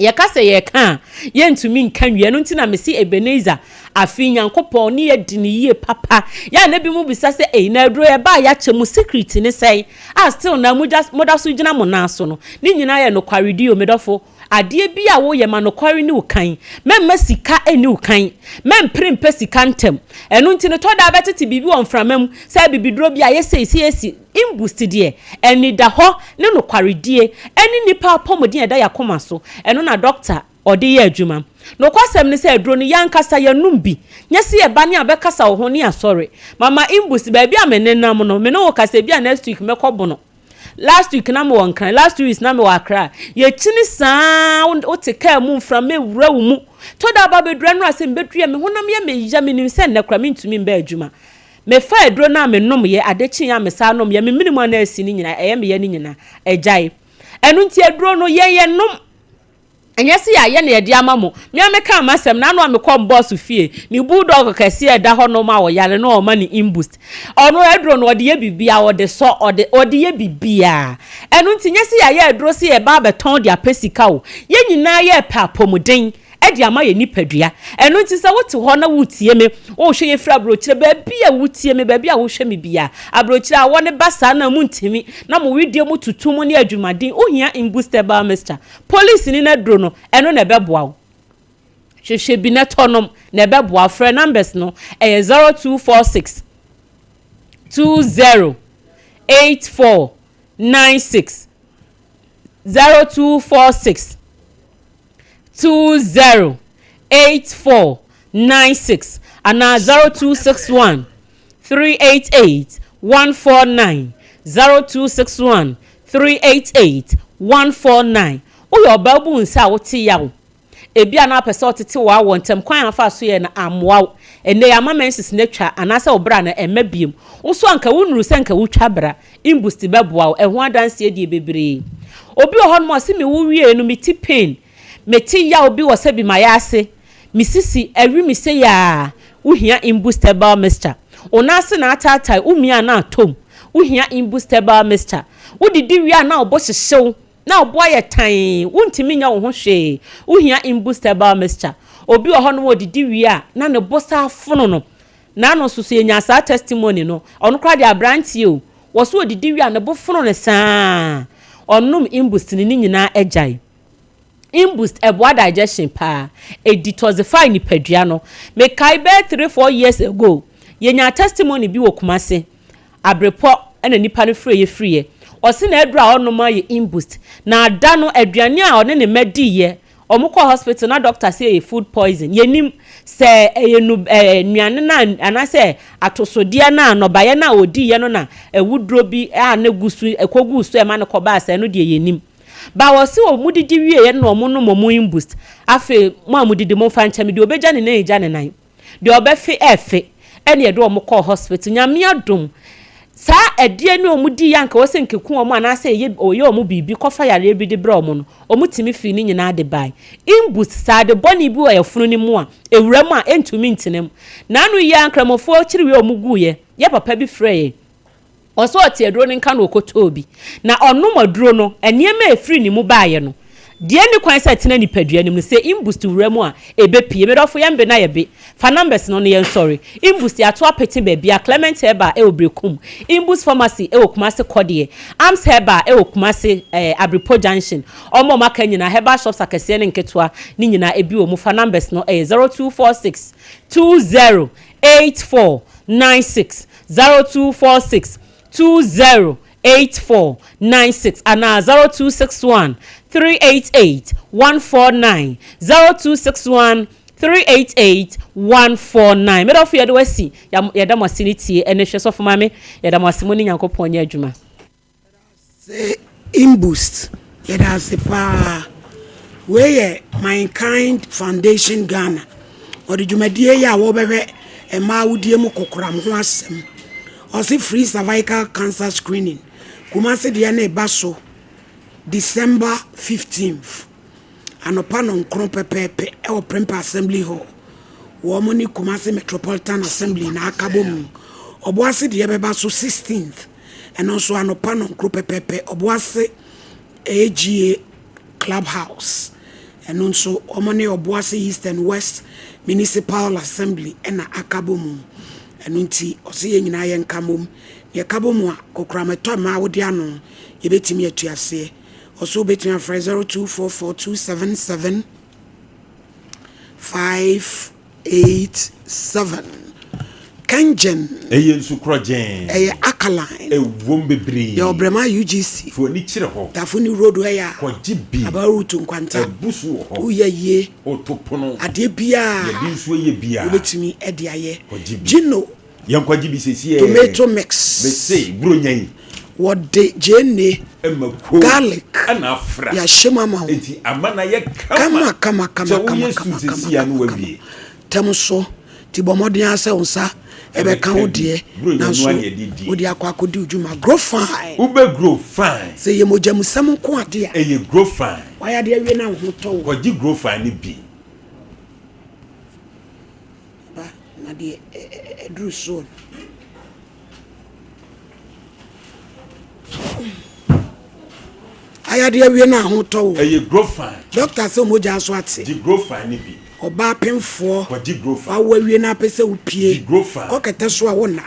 ye kase ye kan ye ntumi nkan wie no nti na mesi Ebenezer afi nyankopon ne ye dini ye papa ya na bi mu bisa se na aduro ye ba ya chemu secret ne sei still na moda so gina mo na so no ni nyina ye no kwaredi o medofo ade bi a wo ye ma no kware ni ukan memma sika eni ukan memprempe sika ntem enu nti ne to da betete bibi won framam se bibiduro bi a ye sei imboost de eni da ho ne no kwaredie eni nipa pomodin eda yakoma so eno na doctor odi ye adwuma no kwasem ne se aduro ni yankasa yanum bi nyese ye ba ne abekasa wo ho ne asore mama imboost ba bi amenenam no me no wo kasa bi a next week mekobo no last week na me won kan last 2 weeks na me wa kra ye chini saa o te ka mu mfra me wura wo mu to da ba bedura no ase mbedua me honam ye me ya me nim se na kra me ntumi mba adwuma me fa aduro na me nom ye adechi ya me sa nom ye me minimum na asi ni nyina eye me ye ni nyina ejai enu nti aduro no ye nom anyasi ya ye na ye di amamo me ameka amasem na no amekom boss fie ni bulldog kase e da ho no ma wo yale no o ma ni imboost ono aduro no ode ye bibia ode so ode ye bibia enu nti nyasi ya ye aduro se ye ba beton dia pesika o ye nyina ye pa pomuden edi ama ye nipadua enu nti se wote ho na wutie me o hwe ye fra brochire ba bia wutie me ba bia wo hwe me bia abrochire a woni basa na mu ntimi na mo widie mu tutum ne adwumaden o hia imboostable mixture police ni na dro no enu na beboa wo hwehwe bi na tonom na beboa frɛ numbers no 0246 208496 0246 208496 and 0261 388 149 0261 388 149 uyo babu nsa wote yawo ebi ana pese otete wa wontem kwan afa so ye na amwa ene ya mamensis na twa anasa obra na emabiem uso anka wunuru se anka wutwa bra imboost beboa eho adanse die bebre obi ohon mo se me wo wie no mi ti pain meti ya obi wo se bi mayase misisi ewi mi se ya uhia imbustable mixture onase na atatai umia na atom uhia imbustable mixture udidi wi na obo hyehyew na obo aye tan wuntimi nya wo ho hwe uhia imbustable mixture obi wo no odidi wi na ne bosa afono no na no susu enya sa testimony no ono kra de abrantie o wo so odidi wi na bo fono ne saa onum imbust ni nyina ejai imbust eboa digestion pa e detoxify ni padua no me kai be 3-4 years ago yenya testimony bi wo kumase abrepo ena nipa no free o se na edura onoma ye imbust na ada no aduane a one ne medi ye omukọ hospital na doctor say food poison yenim se nuane na anase atosodie na anobaye na odi ye no na ewudro bi a na gusu ekogusu e ma ne koba ase no de yenim ba wo se omudidi wie ye no omo no momo imbust afi mo amudidi mo fa nchame de obeja ne na eja ne nan de obefe efe ene ye de omukọ hospital nyame adom sa edie ni omudi yanka wo se nkeku omo anase ye oye omo bibi kofa yare bi de bra omo no omo timi fi ni nyina de bai imbust sa de boni bi wo ye funu ni mu a ewuram a entumi ntinem na anu ye ankramofo chiriwe omo guye ye papa bi frɛ oso oti eduro ni nka na okoto obi na onum aduro no eniema efiri ni mu baaye no de ni kwan sa tena ni padua ni mu se imbust wuram a ebepie me dofo yembe na yebe fa numbers no yen sorry imbust ato apete ba bia Clement Heba e obrekum imbust pharmacy e okumase kodie Arms Heba e okumase Abripo Junction omo maka nyina Heba shops akese ne nketoa ni nyina ebi wo mu fa numbers no 0246 208496 0246 208496 and 0261 388-149 0261 388-149 me do for yede wasi yeda mosinity ene hwe so foma me yeda mosimo ni nyankopon nya adwuma say imbust yeda se pa we Mankind Foundation Ghana odi dwumadie ya wo behwe ema wudie mu kokoram ho asem o se free cervical cancer screening kumase de na baso December 15th anopa no nkron pepepe e wo Prempa Assembly Hall wo mo ni Kumasi Metropolitan Assembly na akabom oboase de beba so 16th and also anopa no nkron pepepe oboase AGA Clubhouse and also omoni oboase East and West Municipal Assembly na akabom enunti ose nyina ye nkamom ye kabom a kokurameto ma wodi ano ye betimi atuase also between 0244277587 Kanjen eyensu krojen akaline ewombebre ya obrema UGC fo ni kire ho tafuni road ya kojibi abarutu nkwanta ebusu ho uye otopono ade bia ye bi nso ye bia betimi ede aye Gino yankwajibi sesi tomato mix be say bronyan what de jene garlic ana fra ya shemama enti amana ye kama ya no wawie temso ti bomoden ase unsa ebe kan odie na so odi akwakodi ujuma grow fine ube grow fine say ye mojamusam nko ade a ye grow fine waya de awie na ho to ko gi grow fine ni bi ba na de edru so ayade awie na ho to ye grow fine doctor say moja so ate di grow fine ni bi oba pemfo ko di grow fine awa wie na pese upie ko kete so a wona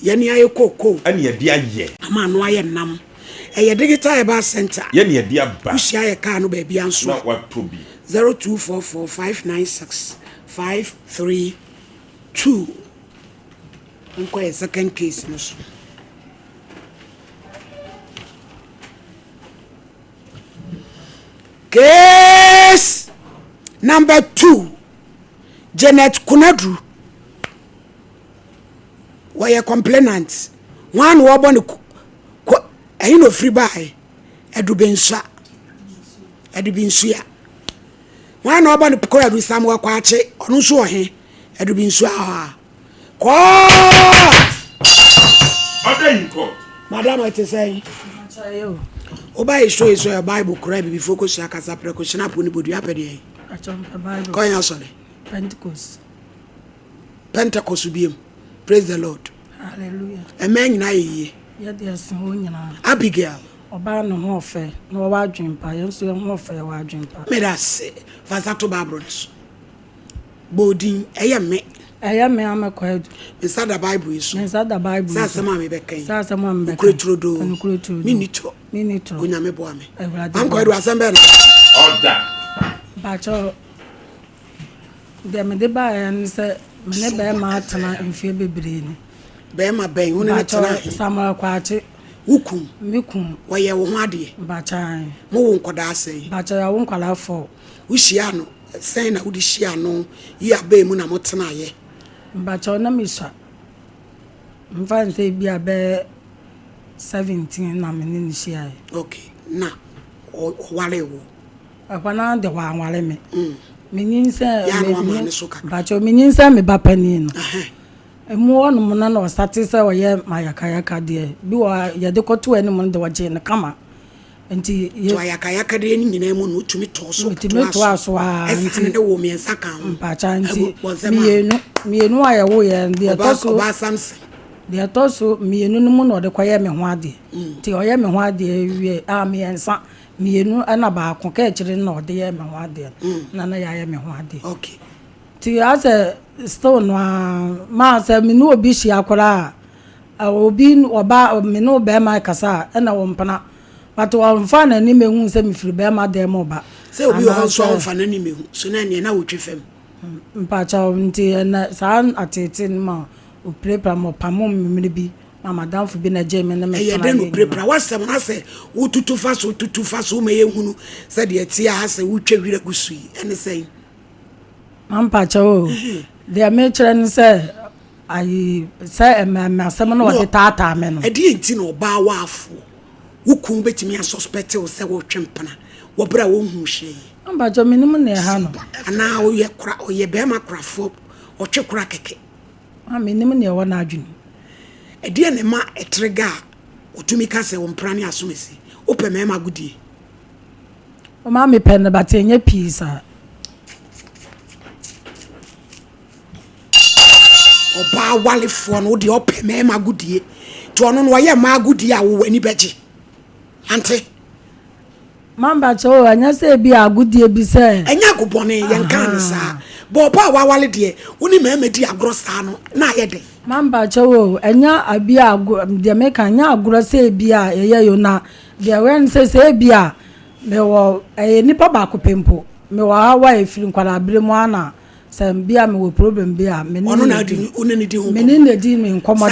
ye ne aye koko ani ye dia ye ama no aye nam eye digital eba center ye ne ye dia ba usia ye ka no ba bia nso na wa tobi 0244596532 nko ye second case no so case number 2 Janet Kunadru why complainant one wobon no free buy edubensua one wobon ko adu samwa kwache onu so ohe edubensua ha ko other in court madam it say Oba show is your Bible cry be focus ya kasa precaution up on the body apede. Bible. Koya sorry. Pentecost ubiem. Praise the Lord. Hallelujah. Amen na ye. Ya de asen ho nyina. Abigail. Oba no ho fe na wa adwempa yenso ye ho fe wa adwempa. Me da se fasa to babros. Bodin eye me. Eye me amakwadu. Inside the Bible is. Inside the Bible. Sa sama me bekan. Sa sama me bekan. Ukretrodo. Ukretrodo. Minitro. Onyame boa me. Ankwadu asembe na. Order. Bacho de me de ba en se me ne be ma atana mfie bebre ni. Be ma ben woni ne tena. Samuel kwache. Wukum. Mikum. Woye wo ho ade. Bachan. Mo wo nkoda asai. Bacha ya wo nkwala fo. Wuhia no. Sen na wodi hia no. Yi abe mu na mo tena ye. Bacha na misha. Mfa nse bia be 17 na me ni hia. Okay. Na o wale wo. Akwana de wa wale me. Menyinse ya no ama ne so kaka. Bacha menyinse me ba pani no. Emu wonu mo na no start say oye mayakayaka de bi wa ye de koto ani mo de waje ne kama enti ye mayakayaka de ni nyina mu no tumi to so to aso enti ne wo me nsaka ho Bacha enti mienu aye wo ye de toso ba samse de toso mienu no mu no de koye me ho ade enti oye me ho ade wie a me ensa mienu ana ba ko ka kire no de ye me ho ade na na ya ye me ho ade. Okay. Ti ase stone ma se me no obi hia akora obi oba me no be ma kasa na wo mpana but wo mfa na ni mehu se me firi be ma de mo ba se obi wo so mfa na ni mehu so na ne na wo twefam mpacha nti na sa atete ma o prepare mo pamo mmiri bi ma madam fu bi na je me na me e de no prepare wasem na se wo tutu fa so me yehunu se de atia ha se wo twawira gusu ene sei Mampacha o de amechre ni se ayi se me asem no de tata me no e de enti no ba wa afo wukun betimi a suspect o se wo twempana wo bra wo hu hye Mampacha minim na ha no ana o ye kura o ye be makrafo o twe kura keke minim na wo na adwunu e de ne ma etrega otumi ka se wo mprane asomesi o pe me ma gudie o ma me pen ba tenye pizza oba wale fo no de ope me ma gudie to ono no ye ma gudie a wo ani beje ante Mampacha o anya se bi agudie bi se enya gobone ye nkan sa bo ba wa wale de woni ma medi agro sa no na ye de Mampacha o enya abi agu de me kan nya agro se bi a ye yo na de wen se bi a me wo nipa ba ko pempo me wa wa efiri nkwala abremu ana sem bia me wo problem bia me ono na di unani di ho me ni na di me nkomo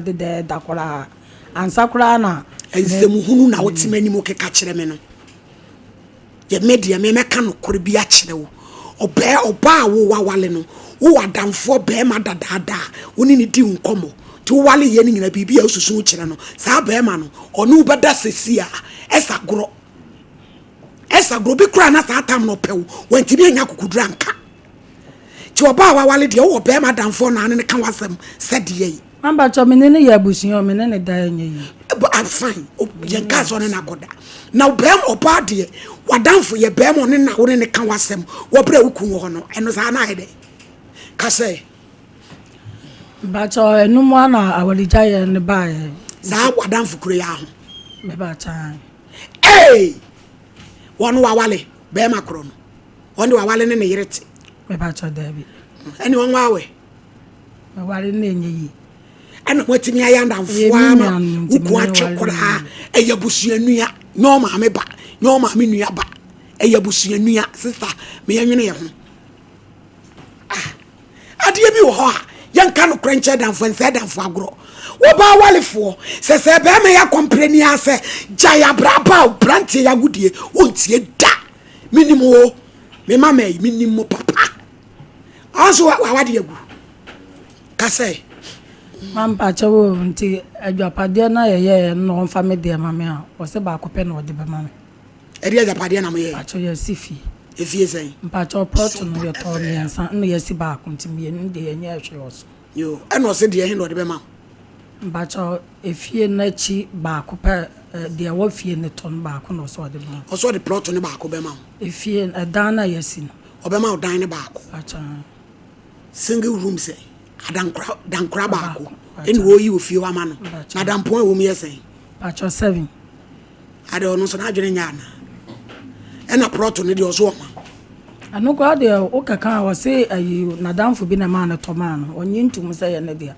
de da kola ansa kola na ensemu hunu na wotimani mo keka kire me no ye media me meka no kore bi a kire wo oba wo wale no wo wadamfo be ma dadada woni ni di nkomo ti wale ye ni nyina bibia osusu kire no sa be ma no onu beda sesia esagro bi kura na sa tam no pew wantimi anya kokudura nka ti oba wale de wo be ma damfo na ne ka wasem sede Mampacha me ne ya busuo me ne da enye yi I'm fine ye ka so ne na goda na be oba de wadamfo ye be mo ne na wo ne ka wasem wo bra wuku wo no eno sa na ide ka say Bacha enum ana awalija ye ne ba ye sa wadamfo kure ya ho me bacha wonu wale be makro no wonu wale ne yirete me bacha dabi eni won wawe me wale ne enye yi ana watimi ayanda mfoa ma wuku atwekora eyabusuanua no ma me ba no ma me nua ba eyabusuanua sister me yanwene ye ho ade bi wo ho a yanka no krenche danfo nse danfo agro wo ba walefo se be me ya kompreni ase jaya braba brantie ya gudie wontie da minimo me mama minimo papa aso wa wade agu ka say Mampacha wo nti adwapade na ye no mfa me de mame a wo se ba kope na ode be mame eri adwapade na me ye pacho ye sifi efie sen mpacha proto no ye to me ensa no ye si ba akonti me nu de enye ehwe oso yo eno se de he no ode be ma mpacha efie na chi ba kope de wa fie ne ton ba ko no so de ba also the plot ne ba ko be ma fie dan na yesi no obema o dan ne ba ko acha single room say dankra ba ko eni wo yi ofie wa ma no na dampon wo mu yesen acha 7 ade ono so na adwene nya na ena plot ne de oso ma ano kwa de o kaka wa say ayi na danfo bi na ma na to ma no onye ntum say ye ne dia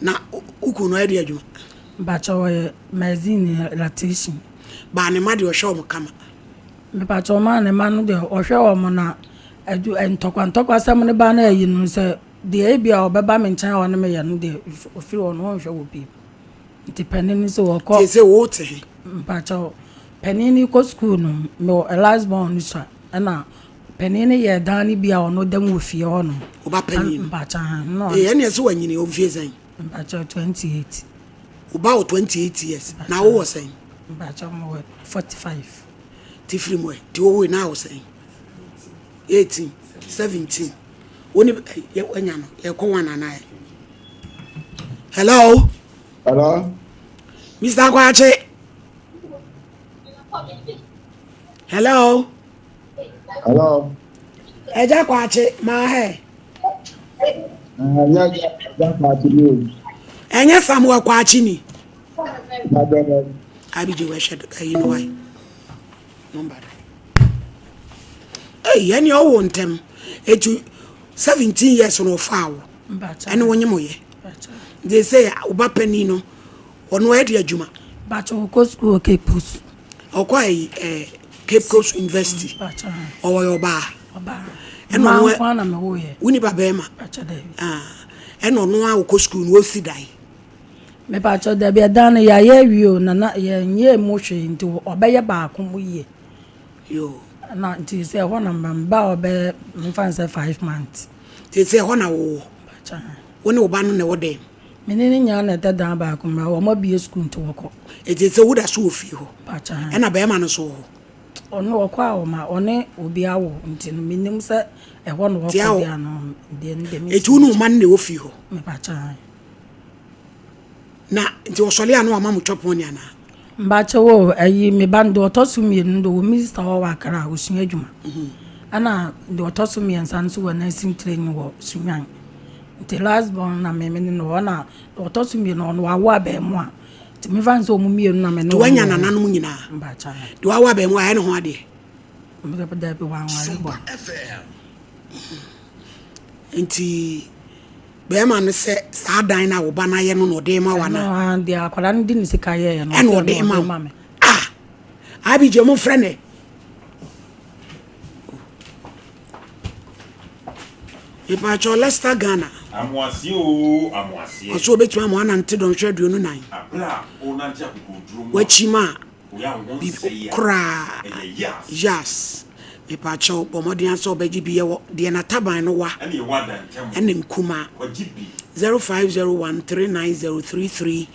na uku no ade adwuma bacha wa magazine relatation ba ne ma de o show mo kama me bacha ma ne ma no de o hwe o mo na adu entokwa sam ne ba na ayi no say de e bia obeba me nchen wa ne me ye no de ofiri o no hwe wo bi depending so o ko say wo te bacha penini ko school no me last born ni so na penini ye dan bia ono dem wo fie ho no oba penini bacha no e ene se wanyini o fie sen bacha 28 about 28 years na wo was saying bacha mo 45 ti free mo ti wo na wo saying 18 17 woni ye wanya no ye ko wana na hello Mr. Kwache hello eja Kwache ma he enye Samuel Kwache ni abije we shed you know why number yani owo ntem etu 17 years no faawo ene wonye moye they say oba pani no ono e de adwuma bacha ko school Cape Coast okwa Cape Coast University bacha owo oba ene no kwa na me wo ye woni baba ma bacha da ene ono a ko school no si dai me bacha da bia dan ya ye wio na ye nye mo hwe nti obeye ba ko mo ye yo na nti say ho na mba obe mfa say 5 months ti say ho na wo bacha woni oba no na wo dem menene nya na da ba ko ma wo ma bie school nti wo ko ti say wo da so ofie ho bacha ena ba ma no so ho ono wo kwa wo ma one obi awo nti no minim say e ho no wo ko dia no de ndem eti unu man na ofie ho me bacha na nti wo sole anu ama mu chopo ni ana mbacha wo ayi me bando otosumi ndo wo minister wo wakara wo sun adwuma ana ndo otosumi ensan so wo nursing training wo sunyan the last born na me no na otosumi no no awa ba mu a ti me fan so mu mienu na me no wanya na nanu nyina mbacha do awa ba mu a ne ho ade me ga da be wan wa nti be ma no se sa dan na wo ba na ye no no de ma wana no and dia akwara ndi ni sika ye no ene o de ma abije mo frene ipa cho Leicester Ghana amwasi oso betima mo anante don hwedu no nan abla o nanti akukudrum wachima oya won say kra yes ipa cho bomodian so beji bi ye de na taban no wa ene wada ntem ene nkuma wajibi 0501390337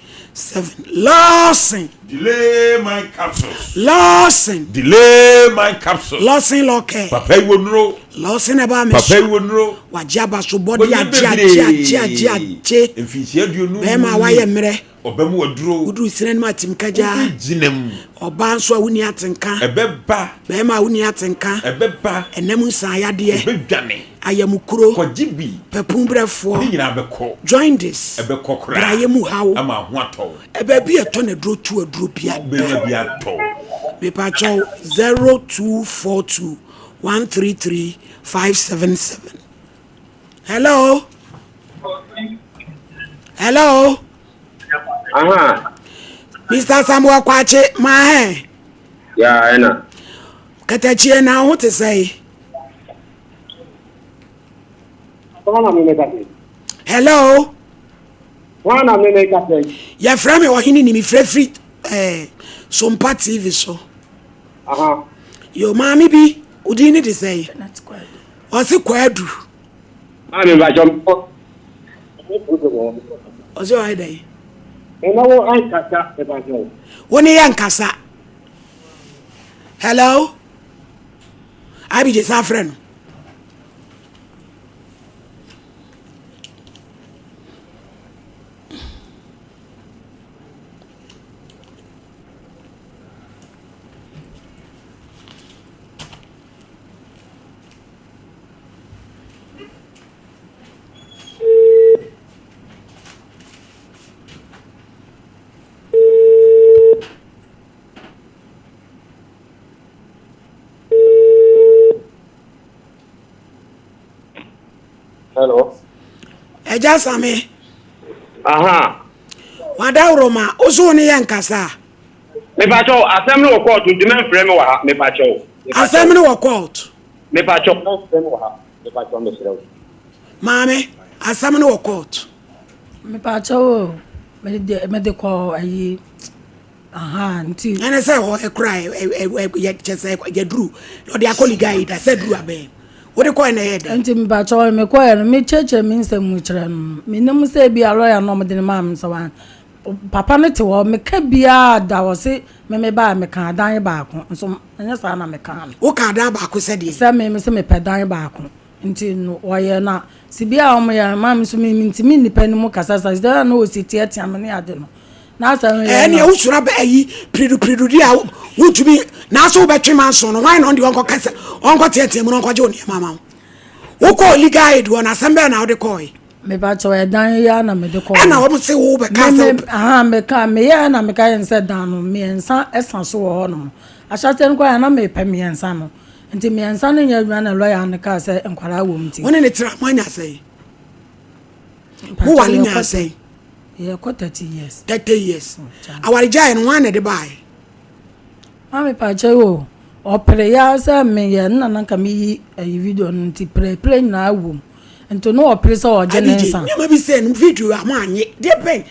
Lawson delay my capsules Lawson loke papa iwonro Lawson eba me papa iwonro wajaba so body aje emfisi aduonu be ma waye mre obemu waduro udu sinan ma timkaja jinem oba nso awuni atenka ebeba be ma awuni atenka ebeba enam nsan yade ebedwane ayamukuro kwajibi pepumbrefo ni nyina beko join this ebeko kra brayemu hawo ama ho ato ebe bi eto na dro tu adro bia be na bia to me pa cho 0242133577 hello Mr. Samuel Kwache ma he ya ena katachie na ho te sai hello wana meme kase ya frame Ohenini mi free Sompa TV so yo mami bi udini de say osi kwadu ami ba jom ozo ai dai ena wo an kasa e ba jom woni yankasa hello abi je safren Hello. Eja Same. Aha. Wada Roma, ozo ni yankasa. Me pacho, assembly wo court di men frame wa ha, me pacho. Assembly wo court. Me pacho, no frame wa ha. Me pacho me sere. Mame, assembly wo court. Me pacho me de ko ayi aha nti Ene say ho e cry ye chese ye dru. No de akoli guy da say dru abe. Wo de ko na ye de. nti me pacho me ko ya me cheche me nsem mu kire no. Me nem say bia lawyer no me de mam so wan. Papa ne te wo me ka bia da wo se me ba me kan dan ba ko nso anya sa na me kan Wo ka da ba ko se de. se me se me pe dan ba ko nti no wo ye na si bia o me ya mam so me nti me nipa ni mu kasa sa da na o si tie tie me ne ade no na sa me Eh ne wo sura ba yi pridu dia wo tumi na so wo betwe man so no why no de onko kasa onko tie mu no onko je oni mama. Wo ko legal aid won assembly na wo de ko yi. me ba cho e dan ya na me de ko Ana wo se wo be ka se aha me ka me ya na me ka yen se dan no me ensa esan so wo no ahyate nko ya na me pe me ensa no nti me ensa no nya adwa na lawyer na ka se enkwara wo mti woni ne tira manya say. Wo wale nya say. Yeah, ko 30 years 30 years. Awari jai no wan na de bai. Mami pa che o opere ya se me ye na na ka mi video no nti pre na wo nto no opere so o jenensa Nyama bi say no video amanye. De pen.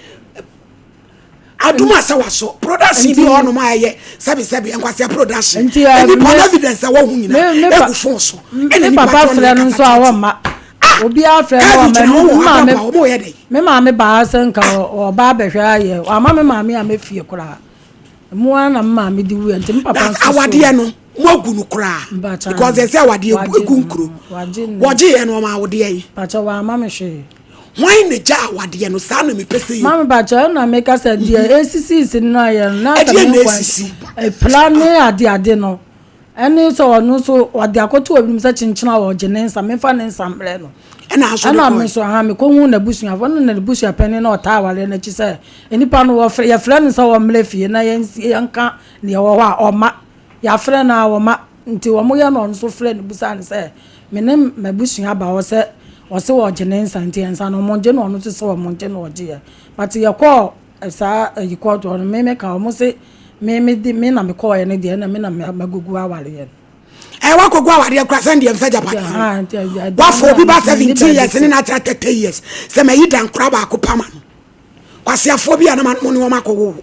Aduma sa waso production bi ono ma ye sabi enkwase production. Any evidence wa hu nyina. E ku fon so. me papa frɛ no nso awo ma obi afrɛ no ma me ma me ba se nka o ba behwe aye ama me ma me amefie kura mu ana ma me di wu nti me papa nso awade no mo agu no kura because they say awade egu nkuro woje ye no ma awade yi pacha wa ama me hwe why ne ja awade no sa na me pese yi mama pacha na me ka se die ACC sin na ye na ka me kwa plan ade no eni so no so wade akoto obi msa chinchina wo jenensa me fa ne nsambre no ana me so ha me ko hu na busua fo na busua pene na ota awale na chi se enipa no wo ya frɛ nsa wo mlefie na yanka ne wo wa oma ya frɛ na wo ma nti wo mo ya no nso frɛ ne busa ne se me ne mabusua ba wo se wo jenensa nti ensa no mo je no no se wo mo je no oje ya but ye ko sa yi ko to no me ka mo se me na me call ye ne de na me na magugu awale ye wa kogu awade kura send dem saja pa wa for bi ba 17 years ni na 30 years se me yi dan kura ba ko pama no kwase afo bi na man mo ni wo makowo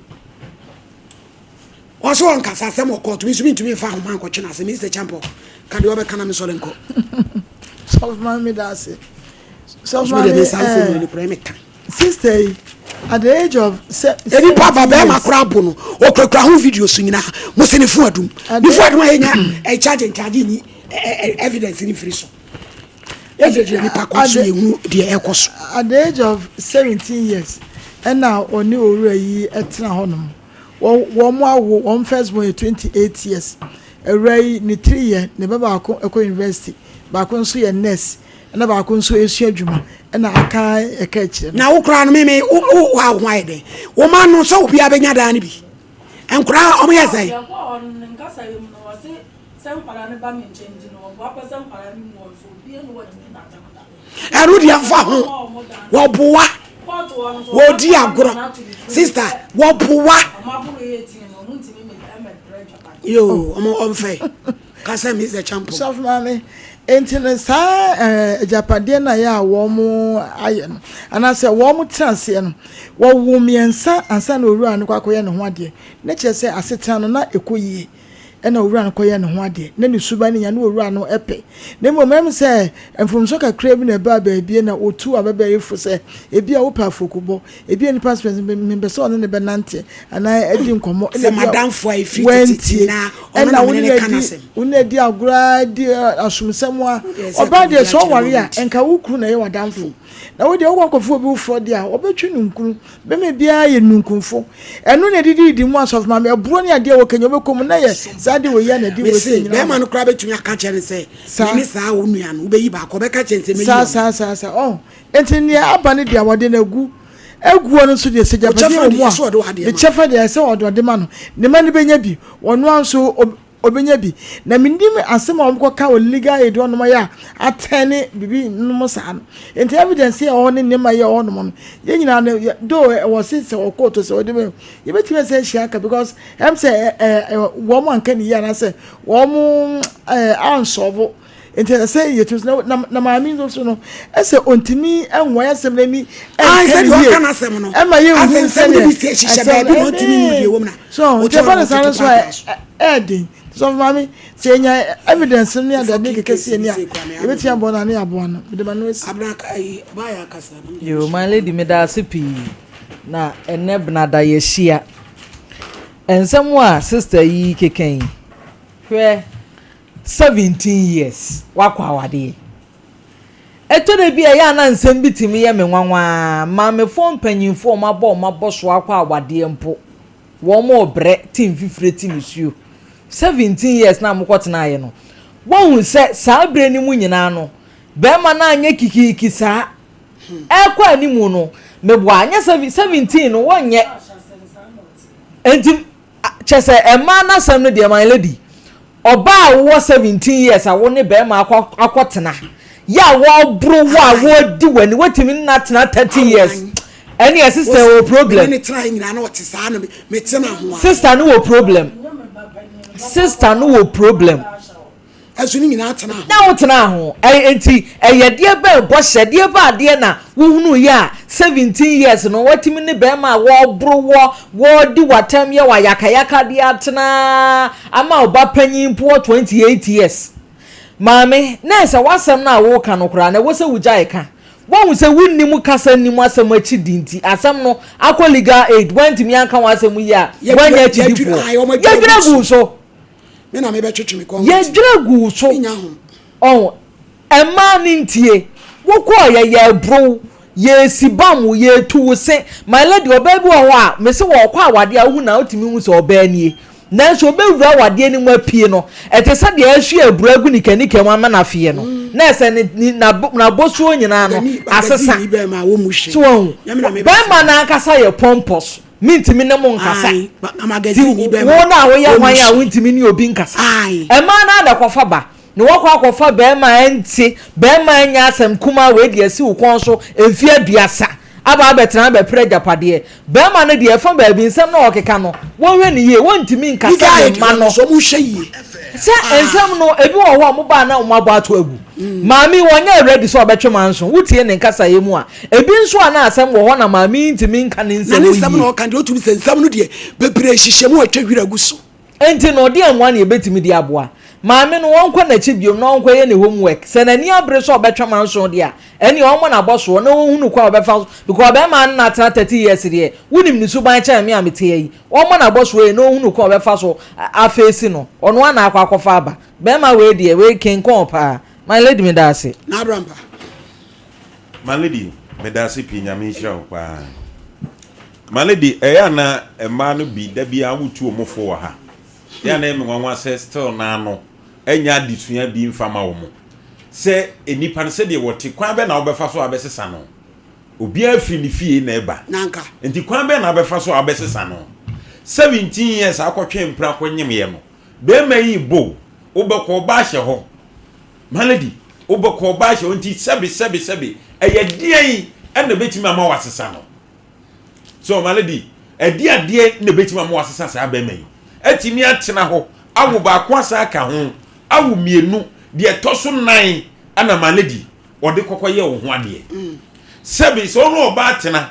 wo so on kasa se mo ko to mi so mi ntumi fa ho man ko chena se mi se champo ka de obe kana mi so lenko so man me da se so man me sa se ni premeka sister at the age of any papa be makura bono o krakra ho video so nyina mo se ne fu adum enya e charge ni evidence ni free so ni pa ko so ehu de ekoso at the age of 17 years and now oni owura yi etena honom wo mo awo on first born 28 years awrai ni 3 year ne baba ko university ba ko nso ye nurse na ba ko nso esu adwuma na aka eka kire na wo kra no me wa hwan de wo ma no so obi abenya da ne bi enkra o me yesai nka sa yem no wase sem para ne ba me change no bo apa sem para ni mo so bi no wa ni na ta eru dia fa ho wo boa wo di agoro sister wo boa yo omo fe ka say me the champion so mama entene sa japade na ya wo mu aye no ana se wo mu transe no wo wo miensa ansa na oru an kwakoye ne ho ade na che se asetan no na ekoyie ena oru an koye ne ho ade na ne suba ne ya na oru an epe na momem se emfumso kakra bi na ba bia na otu ababa efu se ebi a wo pa fokubo ebi ani passport membe so ne be nante ana edi nkomo se madam fo ifiti na ona ne kanasem una di agura di asumsem a oba de so ware a enka wukru na ye wadamfo na wo de wo kwafo bi ufo de a obetwi nunkuru be me bia ye nunkunfo eno na didi mu asof ma me aburo ne ade wo kenyo bekom na ye sade wo ya na di wo se nyina be ma no kra betumi aka chere se ni sa wo nua no be yi ba ko be ka chere se me yi sa oh entini abane dia wode na egu no so de seja ba de mo a be chefa de se odo de ma no ne ma ne benya bi wono anso obenya bi na mendim asem a omko ka o legal aid on ya atene bibi no sa no enti evidence ya on ne ma ya on mo ye nyina no do was say o court so odi me ye betime say shiaka because em say wo mo anka ni ya na say wo mo ansolve enti say ye to na ma mean so no e say ontimi enwo ya sem na ni say you can asem no e ma ye hu say bi say shisha ba bi ontimi ni die wo na so je fa na so edin so mami say nya evidence ni ada ni kekesi ni a e beti abo na ni abo na de ma no esi abnaka ai ba ya kasa yo my lady me da sipi na enebna da ye hia ensem a sister yi keken hwe 17 years wakwa awade eto de bia ya na nsem bitimi ye me nwanwa ma me fo mpanyinfo mabo so akwa awade mpo wo mo bre team fifre team suo 17 years na mukotena ye no won se saa bre ni mu nyina no be ma na anya kikiki saa ekwa animu no me bo anya 17 no wonye enti chese ema na sam no de my lady oba wo 17 years a wo ne be ma akotena ya wo bro wo di wani wetimi na tena 30 years any sister wo problem me try nyina na ote saa no me tena ho sister no wo problem sister no wo problem asuni nyina tena ho na wo tena ho enti eyede be bo hyede ba de na wo hunu ya 17 years no watimi ne be ma wo bro wo di watam ye wa yakayaka de atena ama oba panyin po 28 years mame na ese wasam na wo ka no kra na wo se wugya ka won se wunnim kasa nim asem achi dinti asem no akoliga aid wantimi anka wasem ya wanya achi difo ya dragu so me na me be twetwe me kon ya dragu so oh ema nintie wo ko ya bro ye sibam ye tu se my lady obabu wo a me se wo kwa awade a hu na otimi hu se obanie na so obewura awade ni mu apie no etese de ahwe aburagu nikanike mu amana fie no na ese ni na bosuo nyina no asesa so be ma na akasa ye pompos mintimi ne mo nkasa magazine be wo na wo ya hwan ya wintimi ni obi nkasa e ma na da kofa ba ne wo kwa kofa be ma enti be ma nya asem kuma we de asi wo kon so emfi aduasa aba abetena be pre japade be ma ne de fa ba bi nsem na okeka no wo hwe ne ye wontimi nkasa be ma no so mu hwe yi se ensem no ebi wo ho mo ba na mo abo ato agu mami wonya ready so obetwe manso wutie ne nkasa ye mu a ebi nso ana asem wo ho na mami ntimi nka ne nsem wo yi nsem no kan de otumi nsem no de bebre hyehyemu atwa hwira gu so enti no de anwa na ebetimi de aboa mami no won kwa na chi biom no won kwa ye ne homework se na ni abre so obetwe manso de a eni o mo na boso na hunu kwa obefa because be ma na 30 years de wunim ni suban cha me amete yi o mo na boso e no hunu kwa obefa so afesi no ono ana akwa akofa aba be ma we de we kenkon pa my lady me da se na abrampa my lady me da se pi nyame hira wo pa my lady eya na ema no bi da bia wutu omofo wa ha ya na me nwanwa se still na no enya disua bi mfama wo mo se enipa se de wote kwan be na obefa so abesesa no obi afiri ni fie na eba nanka enti kwan be na obefa so abesesa no 17 years akotwe mpra kwanyem ye no be mayi bo obekọ ba hye ho malady obekọ ba hye onti sebe eyedie ena betimi ama wasesa no so malady edie na betimi ama wasesa sa be mayi atimi atena ho awo ba ko asa aka ho awo mienu de toso nan ana malady ode kokoye wo ho ade sebe so no oba atena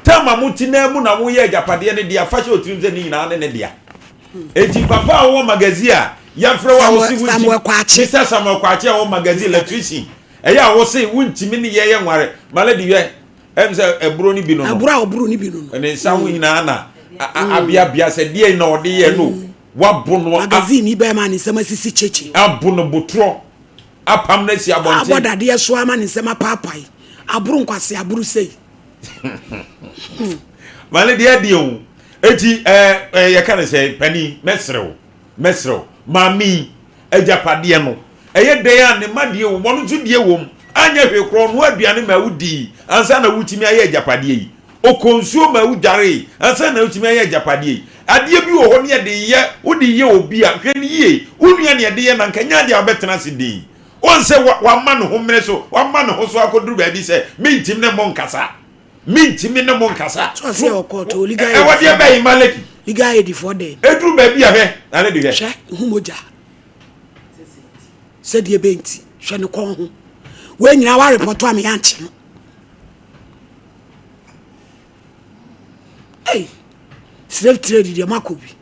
tama mutina mu na wo ye japade ne dia fashion otirimze ni nyina ne dia eti papa wo magazine a ya frɛ wa wo si wunti Mr. Samuel Kwache wo magazine electrician eya wo se wuntimi ne ye nware malady ye emse eburo ni bi no eburo ni bi no ne sawo nyina na abia se die na ode ye no wabono magazine ni be ma ne sama sisi cheche abono botro apam na si abonte abodade ye so ama ne sama papai aburo nkwase aburo sei malady ye die o eti ye kan say pani mesrew mami ejapade no eye den a ne madie wo no nso die wom anya hwekro no aduane ma wudi ansa na wutimi aye ejapade yi okonsuo ma wudare ansa na wutimi aye ejapade yi adeɛ bi wɔ hɔ ne yɛde yɛ wode yɛ obi a hwɛ ne yie wonua ne yɛde yɛ na nkanya deɛ wobɛtena se din on sɛ wama no ho mmere so wama no ho so akoduru baabi sɛ mentim ne mo nkasa mentimi ne mo nkasa so say okoto liga e wode bɛyi maleki liga aid for them eduru baabi a hwɛ na ne de hwɛ hwɛ humoja sɛ de benti hwɛ ne kon ho we nyina wa report am ya nche no hey slave trade de makobi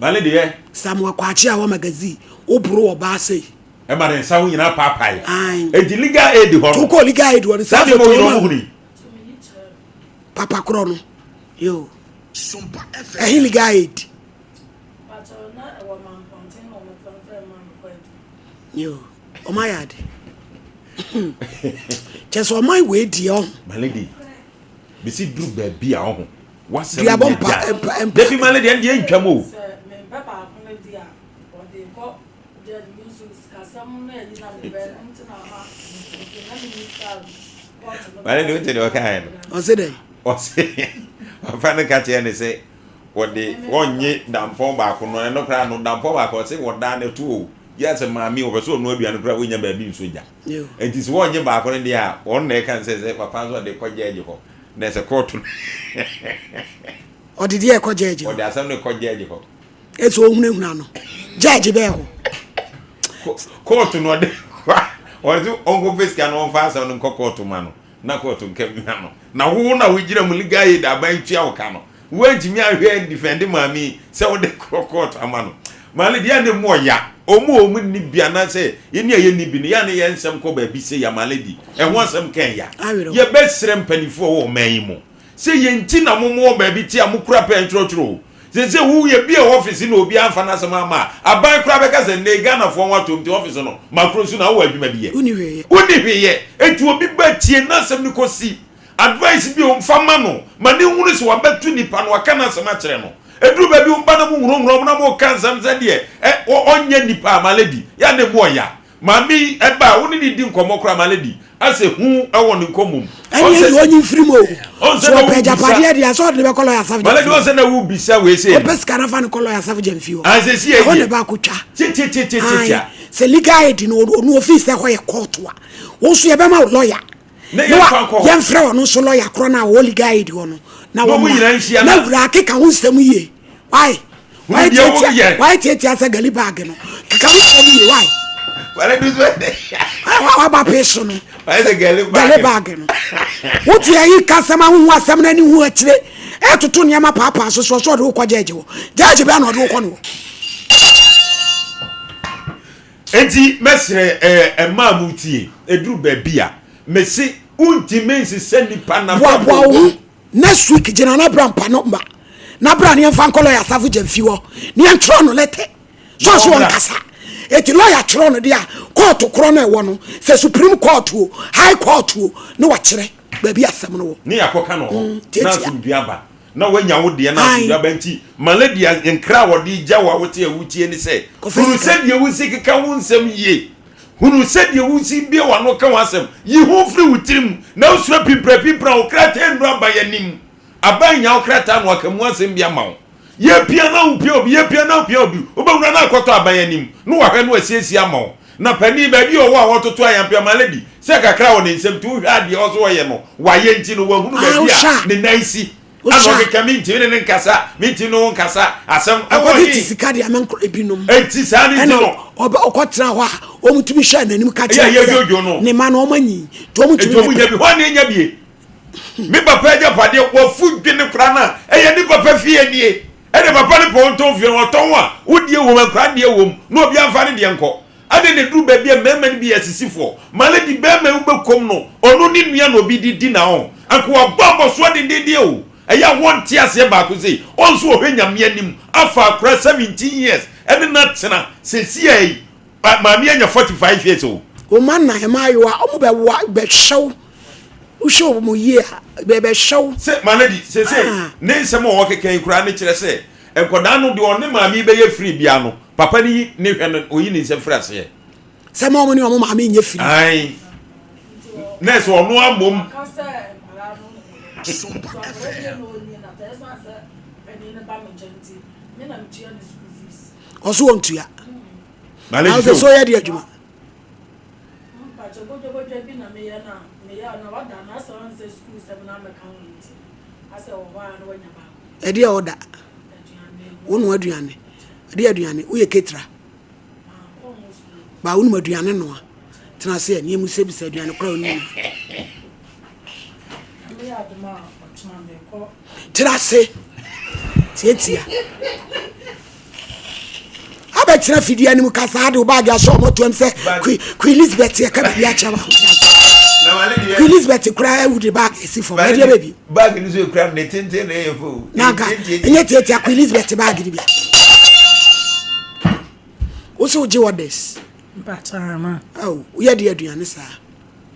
male de hwɛ Samuel Kwachi a wa magazine oburu oba sei e ma den sawo nyina paapai ai edi legal aid ho to ko legal aid won sa mo no huni papa kro no yo Sompa legal aid yo o my yard just o my way di on malady be see do baabi a ho wasem dia bom debi malady en dia ntwam o me papa akome dia o de ko de musu kasam na yi na be ntina ha na minister malady what do kind o say dey o say papa no ka tie ne say wode wonye dampo ba ko no no kra no dampo ba ko say woda na tu o yes maami o so no aduane kra wonya ba bi nso ja enti so wonye ba ko ne dia won na e kan say papa so de ko jeje ho na se court o didi e ko jeje o de asam ne ko jeje ho e so hunahuna no jeje be ho court no de o do ongo face kan on fa asam no court ma no na court nkam no na wo na wo gira mu liga yi da ban tua wo ka no wantimi ahwe defend maami se wo de court ama no mali dia ne mo ya omu ni bia na se yeni aye ni bi ne ya ne ye nsem ko ba bi se ya maledi e ho asem kan ya ye besre mpanifo wo man mu se ye nti na momo ba bi ti amukura pe ntrotro se wu ye bi e office na obi amfa na asem ama aban kura be ka se ne Ghana fo watom ti office no makro su na wo adwuma bi ye uni hwe ye etu obi ba tie na asem ni kosi advice bi o mfama no ma ne hunu se wa betu nipa no aka na asem a kire no edru ba bi umba na mu hurumhuru na mo kan sam se de onye nipa maledi ya ne mo ya mami eba woni ni di nkomo kra maledi ase hu ewo ni nkomum onye onye frimo so peja pade dia so de be kolo ya savje maledi o se na wu bisa we se o bes kana fa ni kolo ya savje mfio ase si e o ne ba kutwa ti se legal aid no office e ho ye court wa wo so ye be ma lawyer ne ye fan ko ye mfra wo no so lawyer kro na wo legal aid wo no na wo na wura keka ho nsem ye why tete asa gali bag no keka ho nsem ye why wale do so de wa ba peso no why the gali bag no what ye kasama ho asem na ni hu akire etoto niam papa so de wo kwajeje wo jaje be na de wo kɔ no enti mesre mamutie eduru ba bia mesi untimensi senipa na boa next week jina na bra mpa no mba na bra ne mfa nkolo ya safu jamfi wo ne ntro no lete so on kasa eti lawyer tro no dia court kro na ewo no se supreme court o high court o ne wa kire ba bi asem no wo ne yakoka no na sumduaba na wanya wo de na sumduaba nti maladia nkra wo de gya wa wote awutie ni se furu se de wusi keka wo nsem yie hunu said you will see be one no kan wasem yi ho free wutirim na usura pimpra okrata ndu abayanim abanya okrata no akamu asem bia mawo ye pia na upia obi ye pia na upia obi obawura na akoto abayanim no wahwe no asiesi amawo na pani ba bi owo a wototo ayampia maledi se kakra wo ne nsem tu hwa de ozo wo ye no waye nti no wahunu ba bia ne nansi ano ke kaminti ne nkasa minti no nkasa asem akoti sika de amen ebinom enti sa ni no oba okotra ho a omutumi hwa nanim ka cha ne ma no omanyi to omutumi nya bi ho ne nya bi mi papa ja pade wo fu dwene kra na eye ni papa fie nie e de papa ne ponto fie wo ton a wodie wo man kra de wo no obi amfa ne de enko ade ne duru ba bia mema ne bi asisifo maledi be ma ubekom no onu ni nua no obi di na ho anko ababo so de o eya won ti ase ba ko sei onso ohwanyame anim afa akra 17 years ene na tena sesi ai maami anya 45 years o man na emayo a omo be hyew o hyew mo yie be hyew se manadi se ne nsem o keken kura ne kire se enkoda no de one maami be ye free bia no papa ni ne hwe no oyi ni nsem frase ye se mo ni o maami nye free ai ne so ono amom also want to ya Malady so ya di adwuma edi oda wonu aduane edi aduane wo ye ketra ba wonu aduane no a tena se ni emu se bisa aduane kra onu tena se tietia abetra fidi ani mu kasa ade bag ya show moto em se Queen Elizabeth e ka bia chawa na Malady Queen Elizabeth kra would bag esi for my dear baby bag ni so kra ne tente na ye fo naga enye tietia Queen Elizabeth bag ni bia also je orders Bachama. oh we dey aduane sa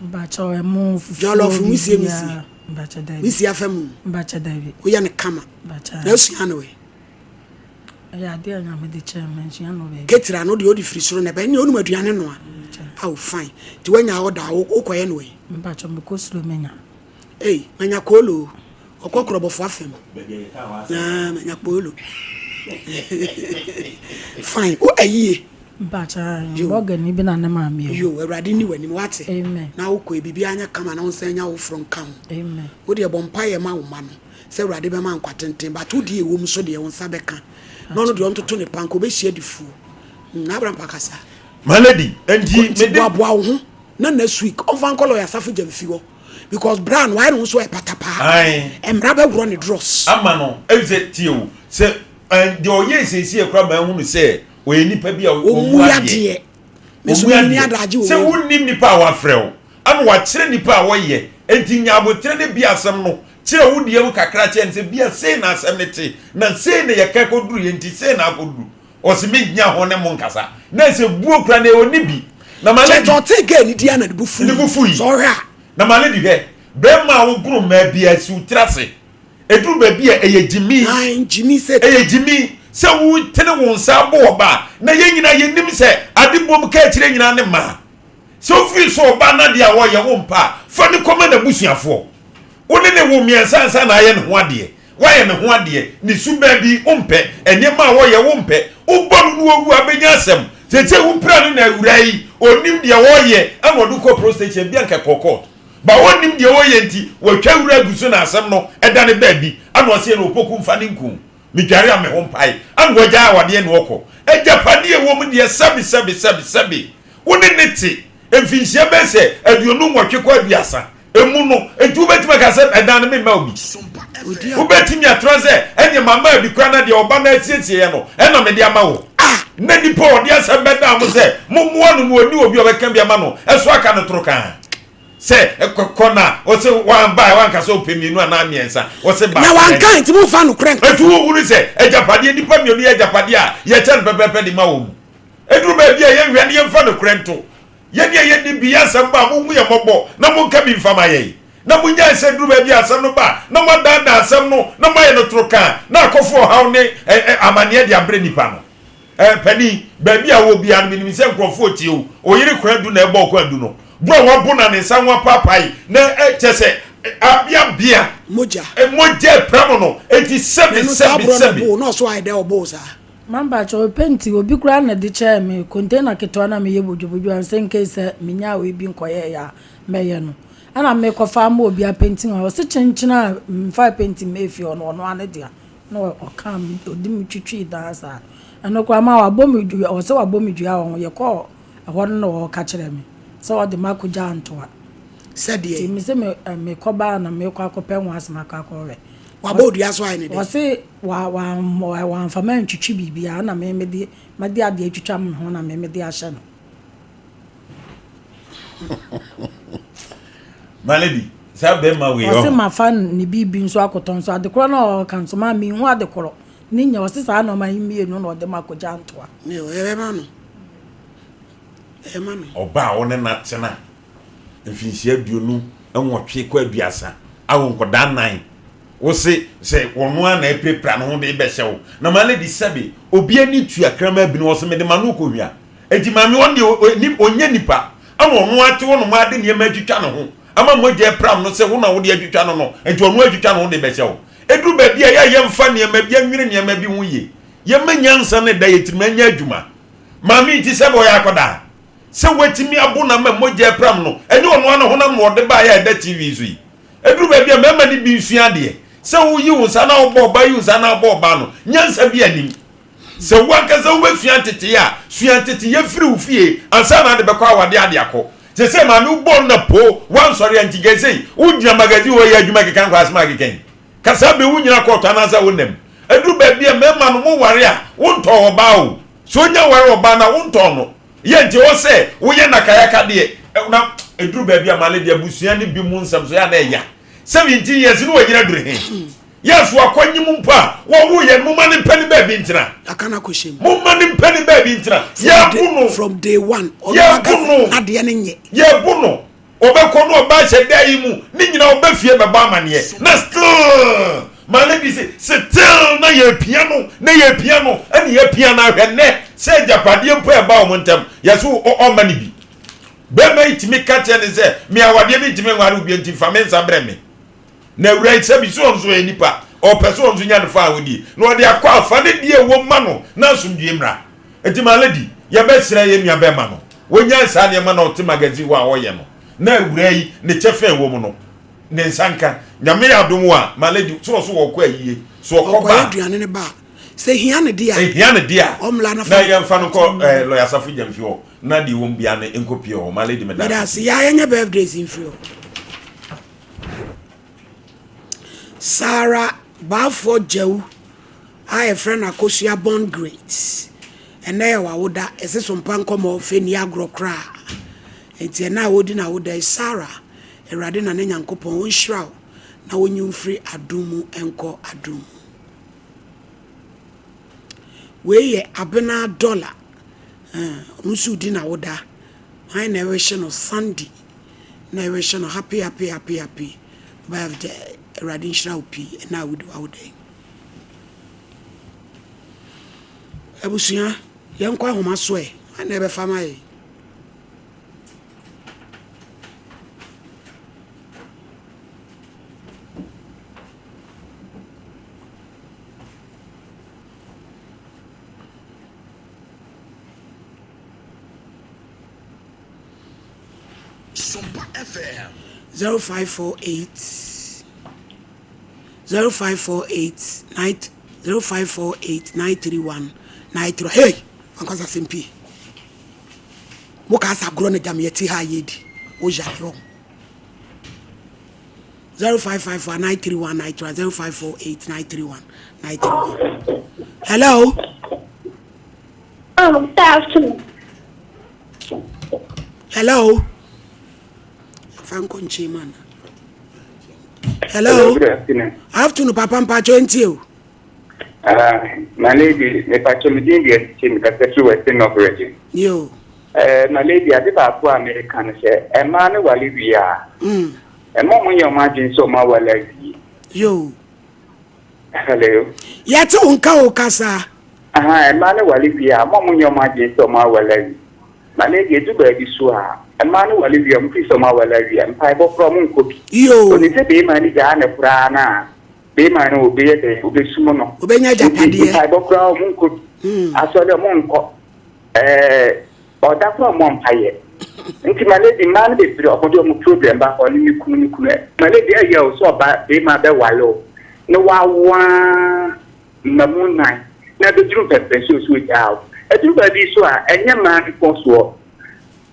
Bacha e mo fufu jollof misi Bacha David misi afam Bacha David we ya ne kama Bacha na su ya no we ya de anya me de chairman ya no be ketra no de odi free soro na ba ni onu aduane no a how fine ti wanya order wo koye no we Bacha me ko slow menya manya kolo okokro bofo afem na manya kolo fine o ayi Bacha boga ni bi na na ma me yo awrade ni wani wate amen na wo ko bibi anya kama na wonsa nya wo from kan amen wo de bompa ye ma wo ma no se awrade be ma nkwatenten ba to de ewo mu so de wonsa be kan no no de on to ne panko be hia difu na abram pakasa Malady enti me de aboa wo ho na next week on van color ya safu jamfi wo because brand why no so e patapa ai emra be wro ne dross ama no eze tio se de oye sesi e kra ba hu no se we nipa bia o mu ade me so ni adaje wo se wonnim nipa a wafrɛw ama wa kyerɛ nipa a wɔyɛ enti nyabotre ne bia asɛm no kyerɛ wo die mu kakra kyerɛ se bia sei na asɛm ne te na sei ne yɛ ka koduru enti sei na akoduru ɔse me nya ho ne mo nkasa na se buo kra ne oni bi na Malady to take ni dia na de bufu so hwa na Malady hɛ bɛma wo guru ma bia si utrase eduru ba bia eyejimi jimi se eyejimi se wu tene won sa bo oba na ye nyina ye nim se adebom ka akire nyina ne ma so fi so oba na dia wo ye wo mpa fa ni koma na busuafo woni ne wo miensa nsa na ye ne ho ade wa ye ne ho ade ni su ba bi ompe enema wo ye wo mpe ubom nu owu abenya asem se wu pra na awurai onim dia wo ye amodu ko prostate bia nke kokot ba wonim dia wo ye nti wo twa wura guso na asem no eda ne ba bi ana o se no opoku mfa ne nkum midware ame ho mpai an wogya awade ne woko ejapade e wom de sabi woni neti emfinhia be se aduonu nwotwe aduasa emu no etu betima ka se edan me ma obi ubetimi atroze enye mama bi kwa na de oba na atietie ye no eno me de ama wo na nipo ode asa beda mo se momuo no mo oni obi obeka bia ma no eso aka no troka se kona o se wan bai wan ka so pemienu ana miensa o se ba na wan kan ti mo fa no kren etu wo wuru se ejapade nipa mienu ejapade a ye chen pepepe di ma wo eduru ba bia ye hwe ne ye fa no kren to ye ne ye di bia sam ba mo hu ye mobo na mo ka bi mfama ye na mo nya se duru ba bia sam no ba na mo da sam no na mo ye no troka na akofo haw ne amane di abre nipa no pani ba bia wo bia no mi se nkrofo tie o yiri kran du na e bo kwa du no bro wa bona ne sanwa papai na chese abia moja pramo no enti sebi no so ai de obosa mamba cho penti obi kura na de chair me container keto na me yebojobojo ansen case minya we bi nkoye ya meye no ana me ko fa ma obi a penti o se chenchina mfa penti me fi ono ane dia no o kam odi mi twitwi dansa ana kwa ma wa bomi dua o se wa bomi dua o ye ko ahon no o ka kire me so what the marco jantoa said ye me say me koba na me kwa kopen was maka kowe wa bodu aso ai ne de wa say wa fama ntwitwi bibia na me de ade atwitwa me ho na me de ahye no Malady sabe ma we o say ma fan ni bibi nso akoton so ade kro na o kan so ma mi hu ade kro ni nya o say sa na ma himie no na o de marco jantoa me o ebe ma no emanu oba wona na tena mfinhia aduonu enwotwe kwa aduasa awo nkoda nan wo se wono na epepra no ho de be hyew na Malady sabe obi ani tua krama bi no so me de manu ko hwia enti mame won de onye nipa awo no ate wono ma de niema atwitwa no ho ama moje pram no se wo na wo de adwetwa no enti onu adwetwa no wo de beche wo edru ba bia ya mfa ne ma bia nwire ne ma bi hu ye ye manyansa ne da yetima nya adwuma mami ti se bo ya akoda se wetimi abu na ma moje pram no eni onu ano ho na mo de ba ya da TV zui edru ba bia mema ni bi nsua de se wo yi wo sa na obo ba yi wo sa na obo ba no nyansa bi anim se wanka se wo fia tete ya fia tete ye firi wo fie ansa na de be kwa wade ade akọ se se ma mi bo na po wan sori antigese wo gyina magazine wo ya adwuma kekan kwa asma keken kasa be wo nyina ko to anasa wo nem edru ba bia mema no mo ware a wo nto oba o so nya ware oba na wo nto no ye nti wo se wo ye na kaya ka de na edru ba bia male de abusua ni bi mu nsam so ya na ya 17 years no wanyina dure he yes wakwanyi mpa wo ye mo mani mpani ba bi ntina akana kweshim mo mani mpani ba bi ntina ya bunu from day one ya bunu ade ne nye ya bunu obekọ no oba hye da yi mu ni nyina obefie be ba amane na still male bi still na ye piano ani ye piano ahwe ne se japade mpo e ba o ntem yeso o mani bi be mai timi katia ne se mi awade bi timi nware obi enti fa me nsa bre me na wura se bi so onzo enipa o person onzo nya ne fa awodi na odi akwa afa ne die wo ma no na asumdue mra enti male di ye be sira ye nua be ma no wonya nsa ne ma na o ti magazine wa wo ye no na wura yi ne chefe wo mu no ne nsanka nyame adom a maledi so wo kwa yie so okoba aduane ne ba se hia ne dia omla na na ye mfa no ko lawyer safu jamfi ho na di wo mbia ne enkopie ho maledi me da da se ya nya birthdays in free Sarah Bafo Jew I a friend akosua born great and na wa woda ese Sompa Nkomo fe ni agro kra enti na wodi na woda Sarah erade na ne nyankopon won hiraw na wonyum free adumu enko adumu we ye abena dollar musu di na woda I na wish no Sunday na wish no happy birthday erade hiraw pi na wodu woda abusuya yankwa homa so e na ebe fama e Sompa FM 0548 931 93. Hey, Uncle Simpi. Mokasa grown a jam yeti ha yedi. O jadro. 0554 931 93 0548 931 931. Hello. Good afternoon. Hello. Franco Nchiman. Hello. Good afternoon. Afternoon, Papa Mpacho Ntio. My lady, the Pachamidin, because the Western operating. Yo. My lady, I did a poor American say, a man who will live here. A moment your margin so more well like yo. Hello. Yet, Unka Okasa. A man who will live here, a moment your margin so more well like my lady, do baby swa. A man who will live here, please so more well like you, and pipe from cookie. Yo. When it's a baby, man, is a prana. Be man who be a sumono. Obenya Japadi. I go crown munko. I saw the monko. Or that from Montpire. Into my lady, man, be the opportunity problem back on you. My lady, I yell so bad, be my wallow. No one, the moon night. Now the true pepper sweet out. A true baby so a young man was war.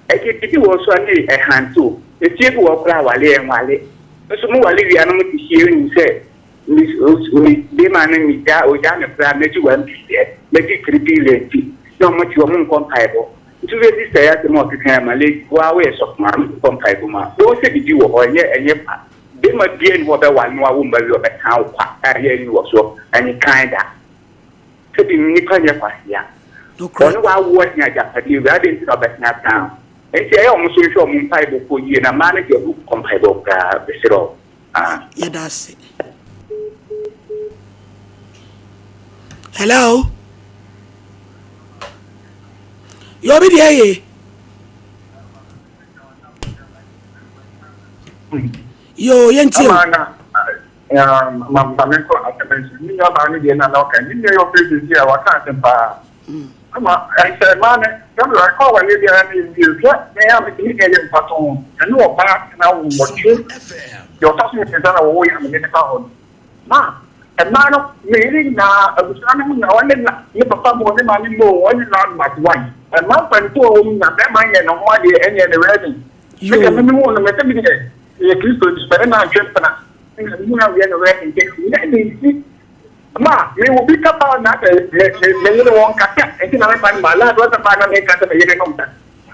I get it was a hand too. The chief will cry while and while. So more Olivia, no to hear you say. Be man and me that or down a plan that you won't be there. Make it creepy lady. No much your moon comparable. To resist the at the market ham, a lady go away of man comparable. Don't say you or yet and yet. They might be in what I want more woman of a town. I hear you also, and you kind of. To be Nicola Passia. No crime while working at Japanese, I didn't know that now town. And say I almost saw moon pipe for you and a manager who comparable. Yeah, that's it. Hello. You be there? Yo yenti Mameko attention. Me your man again and okay. Me your face is here. What can't pa? I said, man, come to call when you are in you. They have a little pattern. And no back now. What you? Your talking is done away and get a phone. Ma, a man of meeting now. I was running now and you papa more than money more. Only not but one. A month and 2 and that man and no money any other ready. You can remember one of the meeting. You Christo is better than Japan. You know, we are ready. Ma, we will pick up our matter. They won't catch up. I think I find my lad was a man and make us a year contact.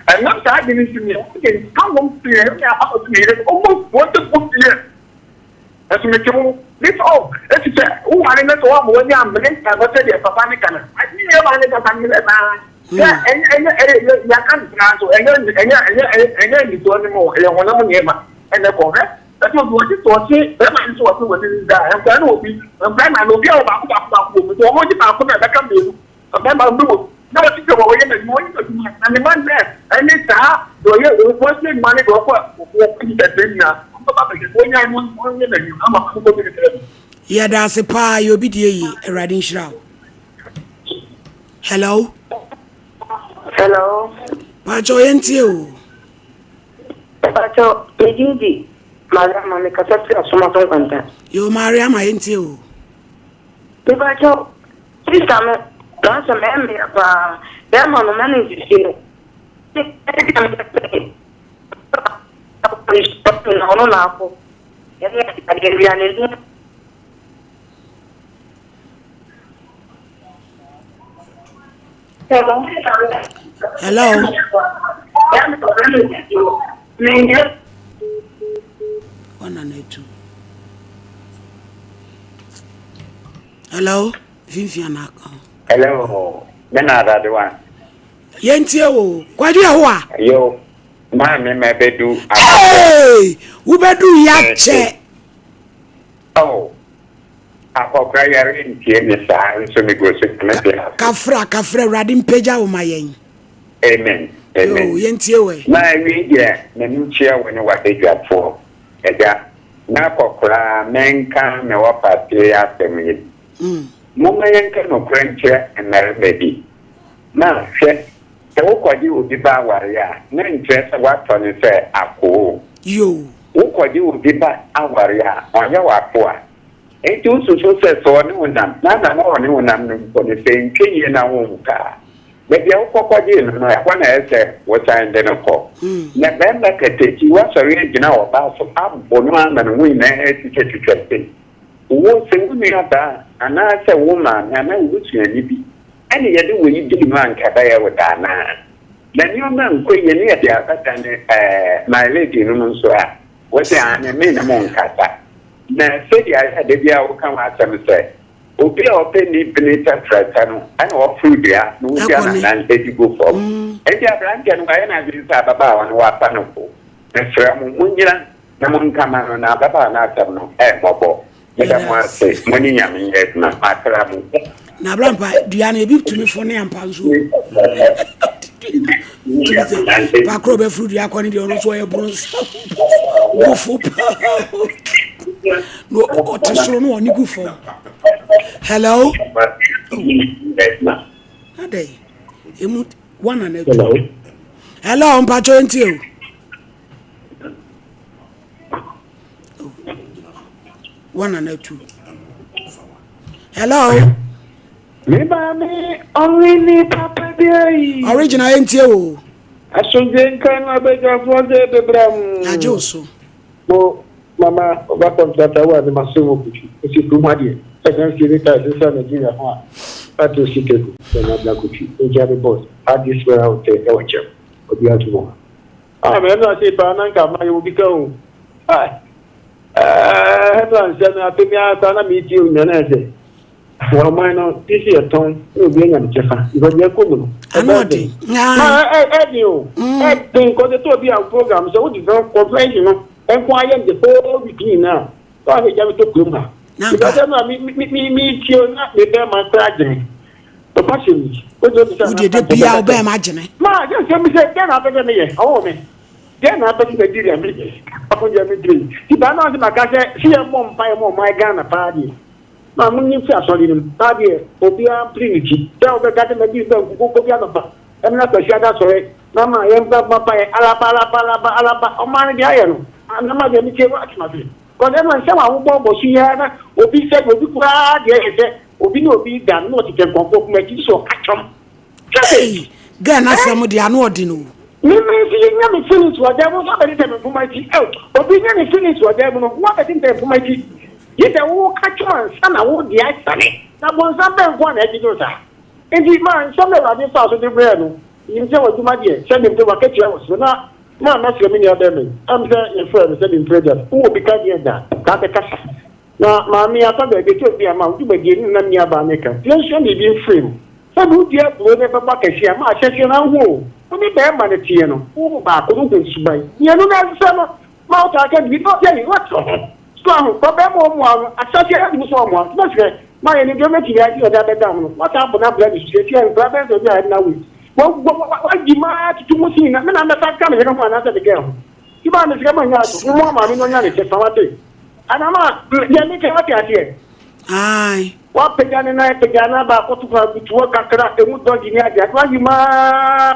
And not that didn't see me. Okay, come on to him. Almost what the book here. As we go, this all. Let's say, oh, I didn't know what I'm doing. I was saying, Papa, I think you're going to come in a man. Yeah, and you can't transfer. And then you told me more. You want to name and the correct. That's what was it. That man is what was in there. I'm going to be. I'm going to go about that can be. I'm going to do. Now, I think about it. And the man there. And it's the first money go for that thing now. Yeah, that's a pa. You'll be the riding shroud. Hello. Hello. Pacho yenti Pacho, Medindi. Madam, I'm a cassette of some other content. You marry my into. Pacho, this time, that's a memory of them on the manager. Hello. One and two. Hello, Viviana. Hello, Bernard Adazoa. Yentio, why do you want? Yo, mammy, my bedu. Hey, who bedu yache? Oh, I cry in Tierney, so me go sick. Kafra, Radim Peja, my yen. Amen. Amen. Yentio, my media, the chair when you were there for. Na kokra menka me wapate asemi mumma yanka no kranche enare baby na hwe se wokwaji obi ba ware a na interest wato ne se akọ yo wokwaji obi ba aware a onya wapo a enti ususu se so ne wonam na ne wonam no ko ne se nkenye na wonka baby wokwaji no na kwa na ese wotan de no ko na bemba ketechi wasori agina oba so abonu ama no wi na etitwetwete wo se wumi ata ana se woma na na wutuani bi ene yede woyi di man kada ya wodana na ni o man ko ye ne yede akata ne my lady no nso a wote ane me na mon kata na se dia de bia wo kan asem se obi a open ni penetra trata no ana wo fruit ya no wi na na edigo form enti abranke no ga na bi sa baba wa no wa pa no ko na fra mu munyira na mun kama no na baba na atam no mobo eda mo ase moni nyame yet na akra mu na brampa duane bi tumi fo ne ampa nso ba kro be fruit ya kwani de ono so ye bronze go fo no otesoro no oni go fo. Hello. Ade emu one and two. Hello mpacho ntio. One and two. Hello. Me mami Ohenini papa dey. Original ntio. Asonje kan abeja for de bebram. Ajoso. Mo mama oba contractor wa de masomo kuchi. Esi kuma die. Second secretary of Nigeria ho. Pato sikeku na bla kuchi. O jare boss. Hadis where out there e wachem. Obi atumo. Me na say pa na nka ma yo bi kan. Headlines na apemia ta na mi ti o nyana ese. Well, mine no this year ton no be nya chefa. Because we come no. Anodi. You. Think ko to be our program so we don't complain no. En kwa ye the whole week now. So I just to kuma. Because na me ti o na be ma traje. To passion. O de bia o be ma jene. Ma, just me say can happen me. Oh me. Then I bet Nigeria me. Upon your dream. The banana my cat, see a mom by my Ghana party. My money for solid party, Obia Trinity. Tell the Ghana go Piano. I'm not a shadow, sorry. Mama, I am Papa, Alaba, Oman the Iron. I'm not going to watch my feet. Because everyone said, I won't go see her. Obi said, Obi Quad, yes, Obi no be done, not to can convoke my kids or catch them. Hey, Ghana, somebody I know, Dino. You finish what there was not anything for my tea out. Opinion finish what there was not anything for my tea. Yet I will catch on, son, I won't be actually. Now, one something one educator. And the man, somewhere on this house of the brand, you say what you might get, send him to a catch house. So now, not your many other men. I'm saying your friend said in pressure. Who will be carrying that? Got the cash. Now, Mammy, I thought they took the amount to begin Namia Baneka. You should be free. So, who dear, will never back a share, my session on who? Only bear money, Tiano. Who back, who can buy? You know that summer. Mount I can be not telling what's wrong. So, Papa, associated with someone. That's right. My enjoyment is the idea that down. What happened up there is and brothers of the now. What demand to Mussina? I'm not coming after the girl. You want to come out, Mama, I mean, and I'm not making what I hear. Aye. What began and I began about what to work at the wood dog in the why you ma.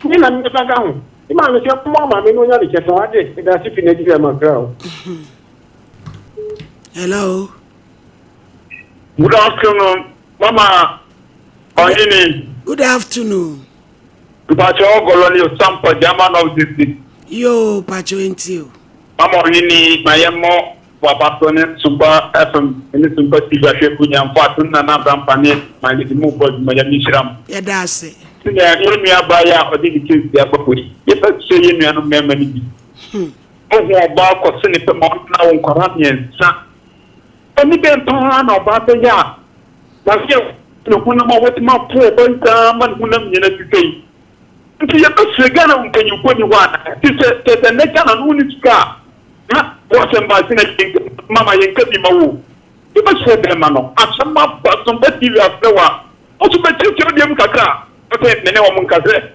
I'm not down. You might say, Mama, I mean, when you're just what it is. That's if you need my girl. Hello. Good afternoon, Mama. Ohenini. Good afternoon. Pacho Gololi Sompa German of this. Yo, Pacho into you. Mama Ohenini, Mayamo. Wapatone Sompa FM ini Sompa TV Kunyam Fatun na Nabram Panet mali dimu ko Miami Shram. Ya dase. Tinya yemi abaya odi ki ya bakuri. Yepa se yemi anu memani bi. Oho ba ko sini pe mo na won kwara miensa. Oni be mpa na ba be ya. Na se no kuna ma wati ma po bonta man kuna nyina tikei. Nti yepa se gana mpanyu ko ni wana. Ti se ne kana no ni tuka. What's Mama Yankabi Mawu? You must say them, Mano. And some but some betty you have no one. Also, but you tell them Kaka. Okay, the name of Munkaze.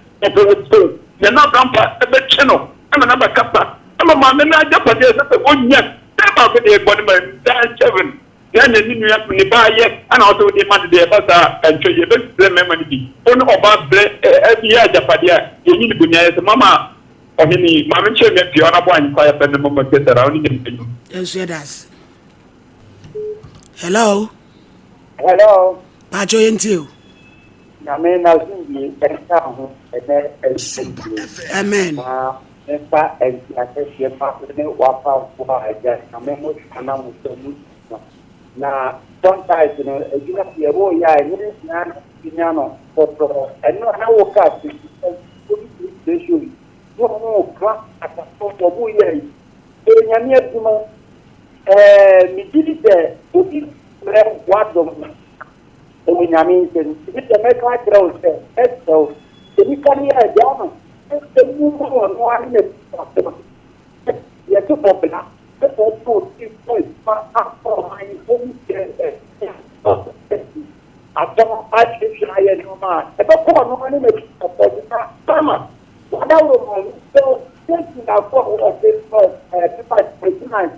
They're not grandpa, a bit channel. I'm another kappa. I'm a man, and I Japanese at the 1 year. They're about the body man, 7. Then the New York Nibaye, and also the money they about and show you the memory. Only about every year, Japadia. You need to be Mama. Ohenini, mama cheme piona bwa nkwaya pende mama kesera oni nyenyo. Yes, yes. Hello. Hello. Pacho into. Na me na zindi enta ho Amen. Epa enti pa ne wapa kwa aja na me mo kana mo tomu. Na sometimes no ejina ye bo ya ni na pinyano potro. Eno na wo ka ti ko no class at a photo boy. Enyamia duma mi didi de tuki what do enyamia sen the make grow say so the career jama the move on one ya to popular the photo is for my home ato achi ya no ma e ko no ni me ko sama so thinking about what this was people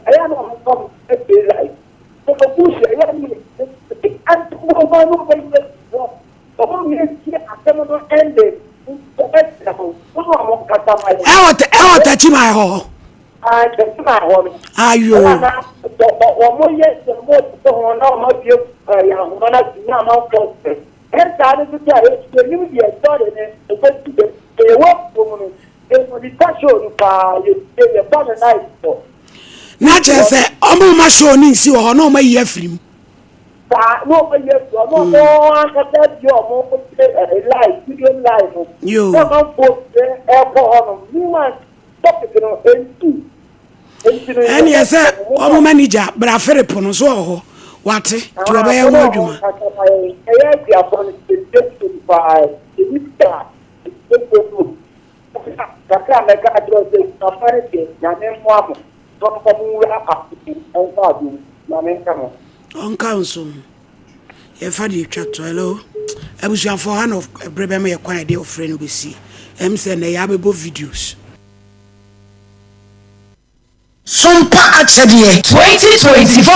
I am not come every life. So the push I am and na che se omo ma show ni si ho na omo ye afrim no ma ye no mo aka that yo mo live video live yo no post no ni man topic no enti eni ese omo manager bra Philip no so ho wate to be ye ho adwuma Kaka meka adrose afareke nyame moamo don ko mu apapi enfa du nyame kamo on council ye fa di twato hello abusuafo han of brebe me ye kwan de ofre no besi em se na ya bebo videos Sompa akyɛdeɛ 2025